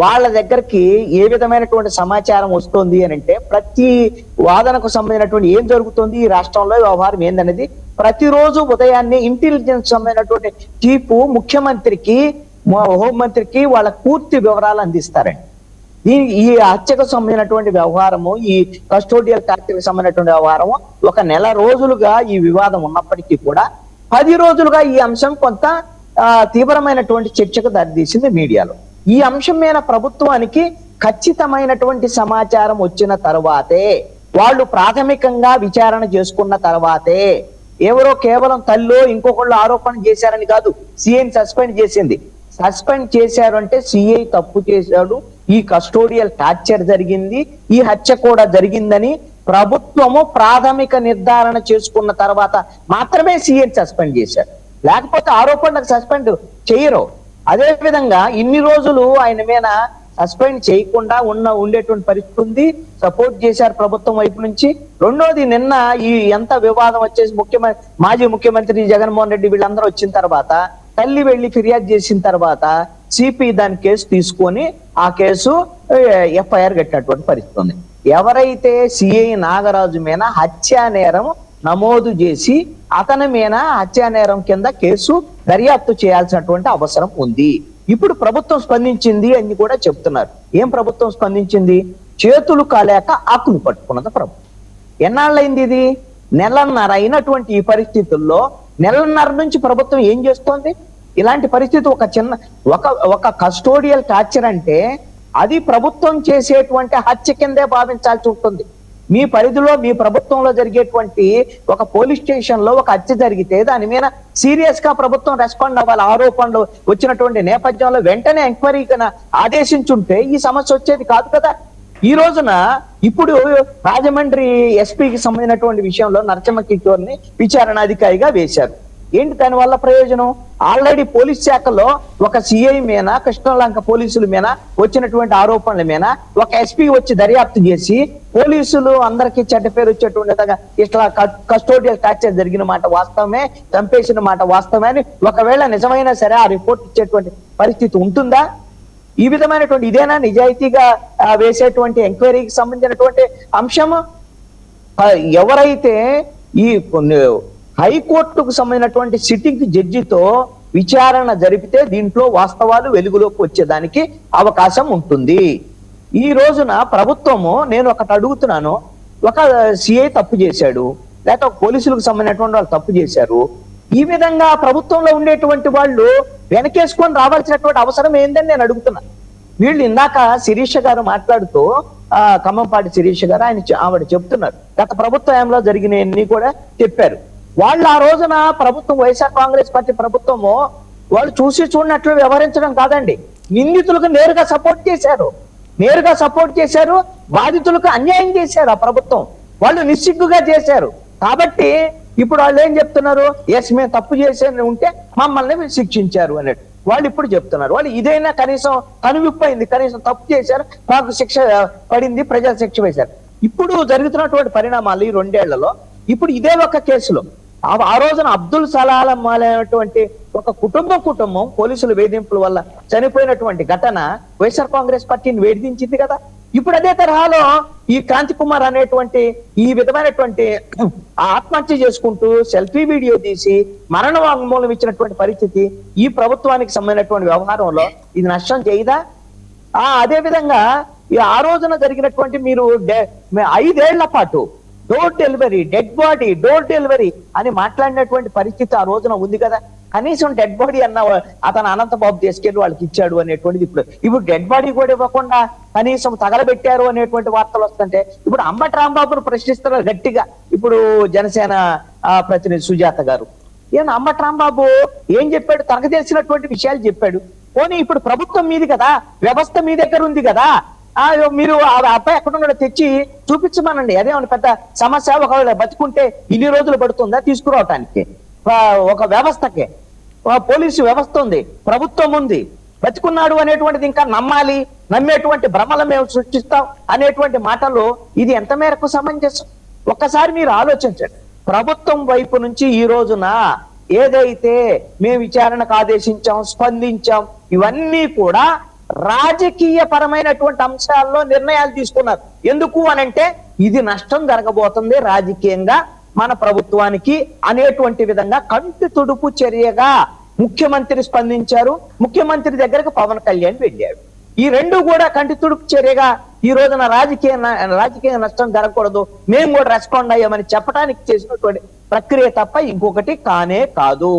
S10: వాళ్ళ దగ్గరికి ఏ విధమైనటువంటి సమాచారం వస్తుంది అని అంటే, ప్రతి వాదనకు సంబంధించినటువంటి ఏం జరుగుతుంది ఈ రాష్ట్రంలో వ్యవహారం ఏందనేది ప్రతిరోజు ఉదయాన్నే ఇంటెలిజెన్స్ సంబంధించినటువంటి చీఫ్ ముఖ్యమంత్రికి హోంమంత్రికి వాళ్ళ పూర్తి వివరాలు అందిస్తారండి. ఈ హత్యకు సంబంధించినటువంటి వ్యవహారము, ఈ కస్టోడియల్ టార్చర్కి సంబంధించినటువంటి వ్యవహారము ఒక నెల రోజులుగా ఈ వివాదం ఉన్నప్పటికీ కూడా 10 రోజులుగా ఈ అంశం కొంత తీవ్రమైనటువంటి చర్చకు దారితీసింది మీడియాలో. ఈ అంశం మీద ప్రభుత్వానికి ఖచ్చితమైనటువంటి సమాచారం వచ్చిన తర్వాతే, వాళ్ళు ప్రాథమికంగా విచారణ చేసుకున్న తర్వాతే, ఎవరో కేవలం తల్లో ఇంకొకళ్ళు ఆరోపణ చేశారని కాదు సిఐని సస్పెండ్ చేసింది. సస్పెండ్ చేశారు అంటే సిఐ తప్పు చేశాడు, ఈ కస్టోడియల్ టార్చర్ జరిగింది, ఈ హత్య కూడా జరిగిందని ప్రభుత్వము ప్రాథమిక నిర్ధారణ చేసుకున్న తర్వాత మాత్రమే సిఐని సస్పెండ్ చేశారు. లేకపోతే ఆరోపణలకు సస్పెండ్ చేయరు. అదే విధంగా ఇన్ని రోజులు ఆయన మీద సస్పెండ్ చేయకుండా ఉండేటువంటి పరిస్థితి ఉంది. సపోర్ట్ చేశారు ప్రభుత్వం వైపు నుంచి. రెండోది, నిన్న ఈ ఎంత వివాదం వచ్చేసి మాజీ ముఖ్యమంత్రి జగన్మోహన్ రెడ్డి వీళ్ళందరూ వచ్చిన తర్వాత తల్లి వెళ్లి ఫిర్యాదు చేసిన తర్వాత సిపి దాని కేసు తీసుకొని ఆ కేసు ఎఫ్ఐఆర్ కట్టినటువంటి పరిస్థితి ఉంది. ఎవరైతే సిఐ నాగరాజు మీద హత్యా నేరం నమోదు చేసి అతని మీద హత్యా నేరం కింద కేసు దర్యాప్తు చేయాల్సినటువంటి అవసరం ఉంది. ఇప్పుడు ప్రభుత్వం స్పందించింది అని కూడా చెప్తున్నారు. ఏం ప్రభుత్వం స్పందించింది? చేతులు కాలేక ఆకులు పట్టుకున్నది ప్రభుత్వం. ఎన్నాళ్ళైంది ఇది? నెలన్నర అయినటువంటి ఈ పరిస్థితుల్లో నెలన్నర నుంచి ప్రభుత్వం ఏం చేస్తోంది? ఇలాంటి పరిస్థితి ఒక కస్టోడియల్ టార్చర్ అంటే అది ప్రభుత్వం చేసేటువంటి హత్య కిందే భావించాల్సి ఉంటుంది. మీ పరిధిలో మీ ప్రభుత్వంలో జరిగేటువంటి ఒక పోలీస్ స్టేషన్ లో ఒక హత్య జరిగితే దాని మీద సీరియస్ గా ప్రభుత్వం రెస్పాండ్ అవ్వాలి. ఆరోపణలు వచ్చినటువంటి నేపథ్యంలో వెంటనే ఎంక్వైరీకి ఆదేశించుంటే ఈ సమస్య వచ్చేది కాదు కదా. ఈ రోజున ఇప్పుడు రాజమండ్రి ఎస్పీకి సంబంధించినటువంటి విషయంలో నరసింహ కిషోర్ని విచారణాధికారిగా వేశారు. ఏంటి దాని వల్ల ప్రయోజనం? ఆల్రెడీ పోలీస్ శాఖలో ఒక సిఐ మీద, కృష్ణలంక పోలీసుల మీద వచ్చినటువంటి ఆరోపణల మీద ఒక ఎస్పీ వచ్చి దర్యాప్తు చేసి పోలీసులు అందరికీ చెడ్డ పేరు వచ్చేటువంటి ఇట్లా కస్టోడియల్ టార్చర్ జరిగిన మాట వాస్తవమే, చంపేసిన మాట వాస్తవమే అని ఒకవేళ నిజమైనా సరే ఆ రిపోర్ట్ ఇచ్చేటువంటి పరిస్థితి ఉంటుందా? ఈ విధమైనటువంటి ఇదేనా నిజాయితీగా వేసేటువంటి ఎంక్వైరీకి సంబంధించినటువంటి అంశము? ఎవరైతే ఈ హైకోర్టుకు సంబంధించినటువంటి సిట్టింగ్ జడ్జితో విచారణ జరిపితే దీంట్లో వాస్తవాలు వెలుగులోకి వచ్చేదానికి అవకాశం ఉంటుంది. ఈ రోజున ప్రభుత్వము, నేను ఒకటి అడుగుతున్నాను, ఒక సిఐ తప్పు చేశాడు, లేకపోతే పోలీసులకు సంబంధించినటువంటి వాళ్ళు తప్పు చేశారు, ఈ విధంగా ప్రభుత్వంలో ఉండేటువంటి వాళ్ళు వెనకేసుకొని రావాల్సినటువంటి అవసరం ఏందని నేను అడుగుతున్నా. వీళ్ళు ఇందాక శిరీష గారు మాట్లాడుతూ ఖమ్మంపాటి శిరీష గారు ఆవిడ చెప్తున్నారు గత ప్రభుత్వంలో జరిగినవన్నీ కూడా చెప్పారు. వాళ్ళు ఆ రోజున ప్రభుత్వం వైఎస్ఆర్ కాంగ్రెస్ పార్టీ ప్రభుత్వము వాళ్ళు చూసి చూడనట్లు వ్యవహరించడం కాదండి, నిందితులకు నేరుగా సపోర్ట్ చేశారు, బాధితులకు అన్యాయం చేశారు. ఆ ప్రభుత్వం వాళ్ళు నిస్సిగ్గుగా చేశారు. కాబట్టి ఇప్పుడు వాళ్ళు ఏం చెప్తున్నారు? ఎస్ మేము తప్పు చేసేది ఉంటే మమ్మల్ని శిక్షించారు అన్నట్టు వాళ్ళు ఇప్పుడు చెప్తున్నారు. వాళ్ళు ఇదైనా కనీసం కనువిప్పైంది, కనీసం తప్పు చేశారు, మాకు శిక్ష పడింది, ప్రజలు శిక్ష వేశారు. ఇప్పుడు జరుగుతున్నటువంటి పరిణామాలు ఈ 2 ఏళ్లలో ఇప్పుడు ఇదే ఒక కేసులో ఆ రోజున అబ్దుల్ సలాం అనేటువంటి ఒక కుటుంబం పోలీసుల వేధింపుల వల్ల చనిపోయినటువంటి ఘటన వైఎస్ఆర్ కాంగ్రెస్ పార్టీని వేధించింది కదా. ఇప్పుడు అదే తరహాలో ఈ క్రాంతి కుమార్ అనేటువంటి ఈ విధమైనటువంటి ఆత్మహత్య చేసుకుంటూ సెల్ఫీ వీడియో తీసి మరణ వాంగ్మూలం ఇచ్చినటువంటి పరిస్థితి ఈ ప్రభుత్వానికి సంబంధించినటువంటి వ్యవహారంలో ఇది నష్టం చేయదా? అదే విధంగా ఆ రోజున జరిగినటువంటి మీరు 5 ఏళ్ల పాటు door delivery, dead body, door delivery అని మాట్లాడినటువంటి పరిస్థితి ఆ రోజున ఉంది కదా. కనీసం డెడ్ బాడీ అన్న అతను అనంతబాబు తీసుకెళ్లి వాళ్ళకి ఇచ్చాడు అనేటువంటిది ఇప్పుడు డెడ్ బాడీ కూడా ఇవ్వకుండా కనీసం తగలబెట్టారు అనేటువంటి వార్తలు వస్తుంటే ఇప్పుడు అంబటి రాంబాబును ప్రశ్నిస్తున్నారు గట్టిగా ఇప్పుడు జనసేన ప్రతినిధి సుజాత గారు. అంబటి రాంబాబు ఏం చెప్పాడు? తనకు తెలిసినటువంటి విషయాలు చెప్పాడు. పోనీ ఇప్పుడు ప్రభుత్వం మీది కదా, వ్యవస్థ మీ దగ్గర ఉంది కదా, మీరు ఆ అబ్బాయి ఎక్కడున్నాడో తెచ్చి చూపించమనండి. అదేమన్నా పెద్ద సమస్య? ఒకవేళ బతుకుంటే ఇన్ని రోజులు పడుతుందా తీసుకురావటానికి? ఒక వ్యవస్థకే, పోలీసు వ్యవస్థ ఉంది, ప్రభుత్వం ఉంది, బతుకున్నాడు అనేటువంటిది ఇంకా నమ్మాలి, నమ్మేటువంటి భ్రమలు మేము సృష్టిస్తాం అనేటువంటి మాటలు ఇది ఎంత మేరకు సమంజసం? ఒక్కసారి మీరు ఆలోచించండి. ప్రభుత్వం వైపు నుంచి ఈ రోజున ఏదైతే మేము విచారణకు ఆదేశించాం, స్పందించాం, ఇవన్నీ కూడా రాజకీయ పరమైనటువంటి అంశాల్లో నిర్ణయాలు తీసుకున్నారు. ఎందుకు అనంటే ఇది నష్టం జరగబోతుంది రాజకీయంగా మన ప్రభుత్వానికి అనేటువంటి విధంగా కంటి తుడుపు చర్యగా ముఖ్యమంత్రి స్పందించారు. ముఖ్యమంత్రి దగ్గరకు పవన్ కళ్యాణ్ వెళ్ళాడు. ఈ రెండు కూడా కంటి తుడుపు చర్యగా ఈ రోజున రాజకీయ నష్టం జరగకూడదు, మేము కూడా రెస్పాండ్ అయ్యామని చెప్పడానికి చేసినటువంటి ప్రక్రియ తప్ప ఇంకొకటి కానే కాదు.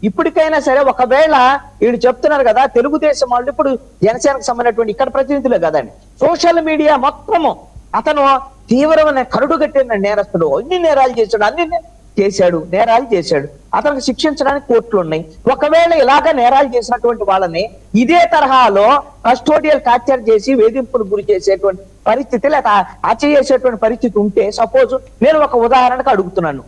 S10: ఇప్పటికైనా సరే ఒకవేళ వీళ్ళు చెప్తున్నారు కదా తెలుగుదేశం వాళ్ళు ఇప్పుడు జనసేనకు సంబంధించినటువంటి ఇక్కడ ప్రతినిధులే కదండి, సోషల్ మీడియా మొత్తము అతను తీవ్రమైన కరుడుగట్టిన నేరస్తుడు, అన్ని నేరాలు చేశాడు, అతనికి శిక్షించడానికి కోర్టులు ఉన్నాయి. ఒకవేళ ఇలాగ నేరాలు చేసినటువంటి వాళ్ళని ఇదే తరహాలో కస్టోడియల్ టార్చర్ చేసి వేధింపులు గురి చేసేటువంటి పరిస్థితి లేదా హత్య చేసేటువంటి పరిస్థితి ఉంటే సపోజ్ నేను ఒక ఉదాహరణకు అడుగుతున్నాను,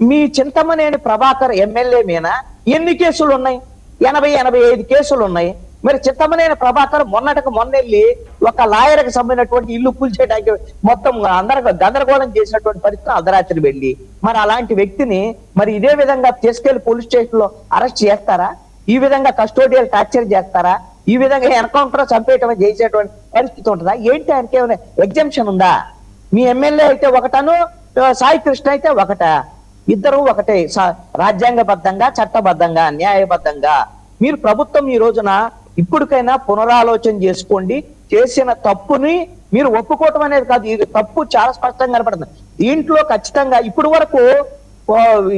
S10: మీ చింతమనేని ప్రభాకర్ ఎమ్మెల్యే మీద ఎన్ని కేసులు ఉన్నాయి? 85 కేసులు ఉన్నాయి. మరి చింతమనేని ప్రభాకర్ మొన్నెళ్ళి ఒక లాయర్కి సంబంధించినటువంటి ఇల్లు కూల్చేయడానికి మొత్తం అందరూ గందరగోళం చేసినటువంటి పరిస్థితి అర్ధరాత్రి వెళ్ళి మరి అలాంటి వ్యక్తిని మరి ఇదే విధంగా తీసుకెళ్లి పోలీస్ స్టేషన్ లో అరెస్ట్ చేస్తారా? ఈ విధంగా కస్టోడియల్ టార్చర్ చేస్తారా? ఈ విధంగా ఎన్కౌంటర్ చంపేయటం చేసేటువంటి పరిస్థితి ఉంటుందా? ఏంటి ఆయనకి ఏమైనా ఎగ్జామ్షన్ ఉందా? మీ ఎమ్మెల్యే అయితే ఒకటను, సాయి కృష్ణ అయితే ఒకటా? ఇద్దరు ఒకటే, రాజ్యాంగబద్ధంగా, చట్టబద్ధంగా, న్యాయబద్ధంగా. మీరు ప్రభుత్వం ఈ రోజున ఇప్పటికైనా పునరాలోచన చేసుకోండి. చేసిన తప్పుని మీరు ఒప్పుకోవటం అనేది కాదు, ఇది తప్పు చాలా స్పష్టంగా కనపడుతుంది. దీంట్లో ఖచ్చితంగా ఇప్పటి వరకు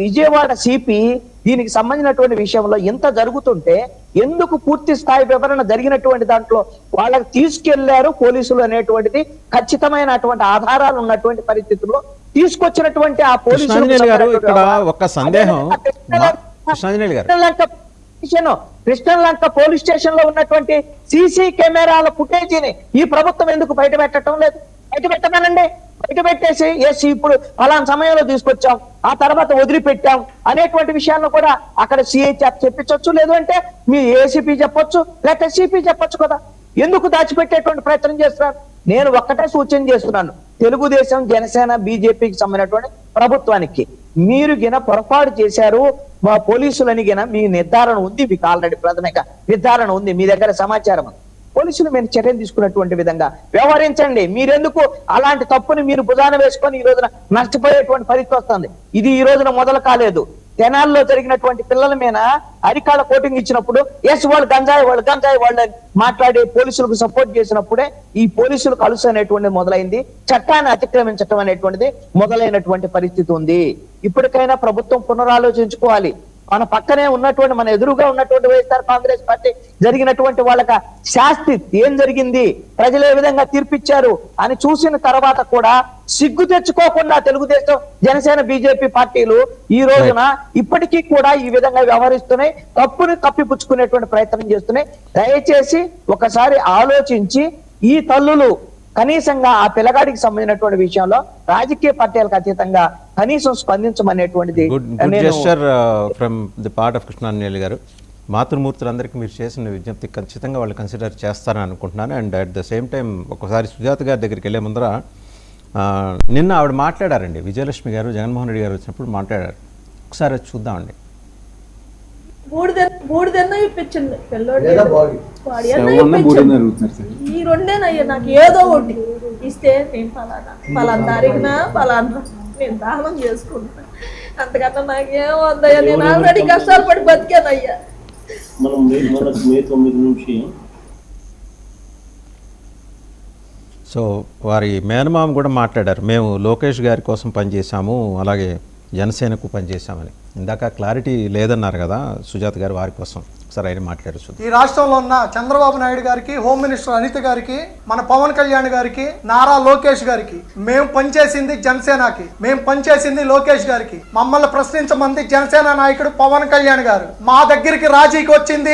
S10: విజయవాడ సిపి దీనికి సంబంధించినటువంటి విషయంలో ఎంత జరుగుతుంటే ఎందుకు పూర్తి స్థాయి వివరణ జరిగినటువంటి దాంట్లో వాళ్ళకి తీసుకెళ్లారు పోలీసులు అనేటువంటిది ఖచ్చితమైనటువంటి ఆధారాలు ఉన్నటువంటి పరిస్థితుల్లో తీసుకొచ్చినటువంటి ఆ పోలీసులు కృష్ణలంక పోలీస్ స్టేషన్ లో ఉన్నటువంటి సీసీ కెమెరాల ఫుటేజీని ఈ ప్రభుత్వం ఎందుకు బయట పెట్టడం లేదు? బయట పెట్టమేనండి, బయట పెట్టేసి ఎస్ ఇప్పుడు అలాంటి సమయంలో తీసుకొచ్చాం, ఆ తర్వాత వదిలిపెట్టాం అనేటువంటి విషయాలను కూడా అక్కడ సిఐ చెప్పించవచ్చు, లేదు అంటే మీ ఏసీపీ చెప్పొచ్చు, లేకపోతే సిపి చెప్పొచ్చు కదా. ఎందుకు దాచిపెట్టేటువంటి ప్రయత్నం చేస్తున్నారు? నేను ఒక్కటే సూచన చేస్తున్నాను, తెలుగుదేశం, జనసేన, బీజేపీకి సంబంధించినటువంటి ప్రభుత్వానికి మీరు గిన పొరపాటు చేశారు, మా పోలీసులని గిన మీ నిర్ధారణ ఉంది, మీకు ఆల్రెడీ ప్రాథమిక నిర్ధారణ ఉంది, మీ దగ్గర సమాచారం, పోలీసులు మీరు చర్యలు తీసుకున్నటువంటి విధంగా వ్యవహరించండి. మీరెందుకు అలాంటి తప్పుని మీరు భుజాన వేసుకొని ఈ రోజున నష్టపోయేటువంటి పరిస్థితి వస్తుంది. ఇది ఈ రోజున మొదలు కాలేదు. తెనాల్లో జరిగినటువంటి పిల్లల మీద అరికాళ్ళ కోటింగ్ ఇచ్చినప్పుడు ఎస్ వాళ్ళు గంజాయి వాళ్ళు మాట్లాడి పోలీసులకు సపోర్ట్ చేసినప్పుడే ఈ పోలీసులకు అలుసు అనేటువంటిది మొదలైంది, చట్టాన్ని అతిక్రమించడం అనేటువంటిది మొదలైనటువంటి పరిస్థితి ఉంది. ఇప్పటికైనా ప్రభుత్వం పునరాలోచించుకోవాలి. మన పక్కనే ఉన్నటువంటి, మన ఎదురుగా ఉన్నటువంటి వైఎస్ఆర్ కాంగ్రెస్ పార్టీ జరిగినటువంటి వాళ్ళకి శాస్తి ఏం జరిగింది, ప్రజలు ఏ విధంగా తీర్పిచ్చారు అని చూసిన తర్వాత కూడా సిగ్గు తెచ్చుకోకుండా తెలుగుదేశం, జనసేన, బీజేపీ పార్టీలు ఈ రోజున ఇప్పటికీ కూడా ఈ విధంగా వ్యవహరిస్తున్నాయి, తప్పుని కప్పిపుచ్చుకునేటువంటి ప్రయత్నం చేస్తున్నాయి. దయచేసి ఒకసారి ఆలోచించి ఈ తల్లులు కనీసంగా ఆ పిల్లగాడికి సంబంధించినటువంటి విషయంలో రాజకీయ పార్టీలకు అతీతంగా కనీసం స్పందించమనేటువంటిది
S1: from the part of Krishnanjali garu. మాతృమూర్తులందరికీ మీరు చేసిన విజ్ఞప్తి ఖచ్చితంగా వాళ్ళు కన్సిడర్ చేస్తారని అనుకుంటున్నాను. And at the same time ఒకసారి సుజాత గారి దగ్గరికి వెళ్ళే ముందర నిన్న ఆవిడ మాట్లాడారండి, విజయలక్ష్మి గారు జగన్మోహన్ రెడ్డి గారు వచ్చినప్పుడు మాట్లాడారు. ఒకసారి అది చూద్దామండి.
S11: బూడిదన్నా ఇప్పించండి పిల్లోడి ఈ రెండేనయ్యా నాకు ఏదో ఒకటి ఇస్తే నేను పలానా తారీఖున పలానా నేను దానం చేసుకుంటా, అంతకన్నా నాకేం వద్దయ్యా, నేను ఆల్రెడీ కష్టాలు పడి బతికానయ్యా.
S1: సో వారి మేనమామ కూడా మాట్లాడారు, మేము లోకేష్ గారి కోసం పనిచేశాము, అలాగే జనసేనకు పనిచేశామని. ఇందాక క్లారిటీ లేదన్నారు కదా సుజాత గారు, వారి కోసం ఒకసారి ఆయన మాట్లాడచ్చు.
S12: ఈ రాష్ట్రంలో ఉన్న చంద్రబాబు నాయుడు గారికి, హోమ్ మినిస్టర్ అనిత గారికి, మన పవన్ కళ్యాణ్ గారికి, నారా లోకేష్ గారికి, మేము పనిచేసింది జనసేనకి, మేము పనిచేసింది లోకేష్ గారికి. మమ్మల్ని ప్రశ్నించమంది జనసేన నాయకుడు పవన్ కళ్యాణ్ గారు. మా దగ్గరికి రాజీకి వచ్చింది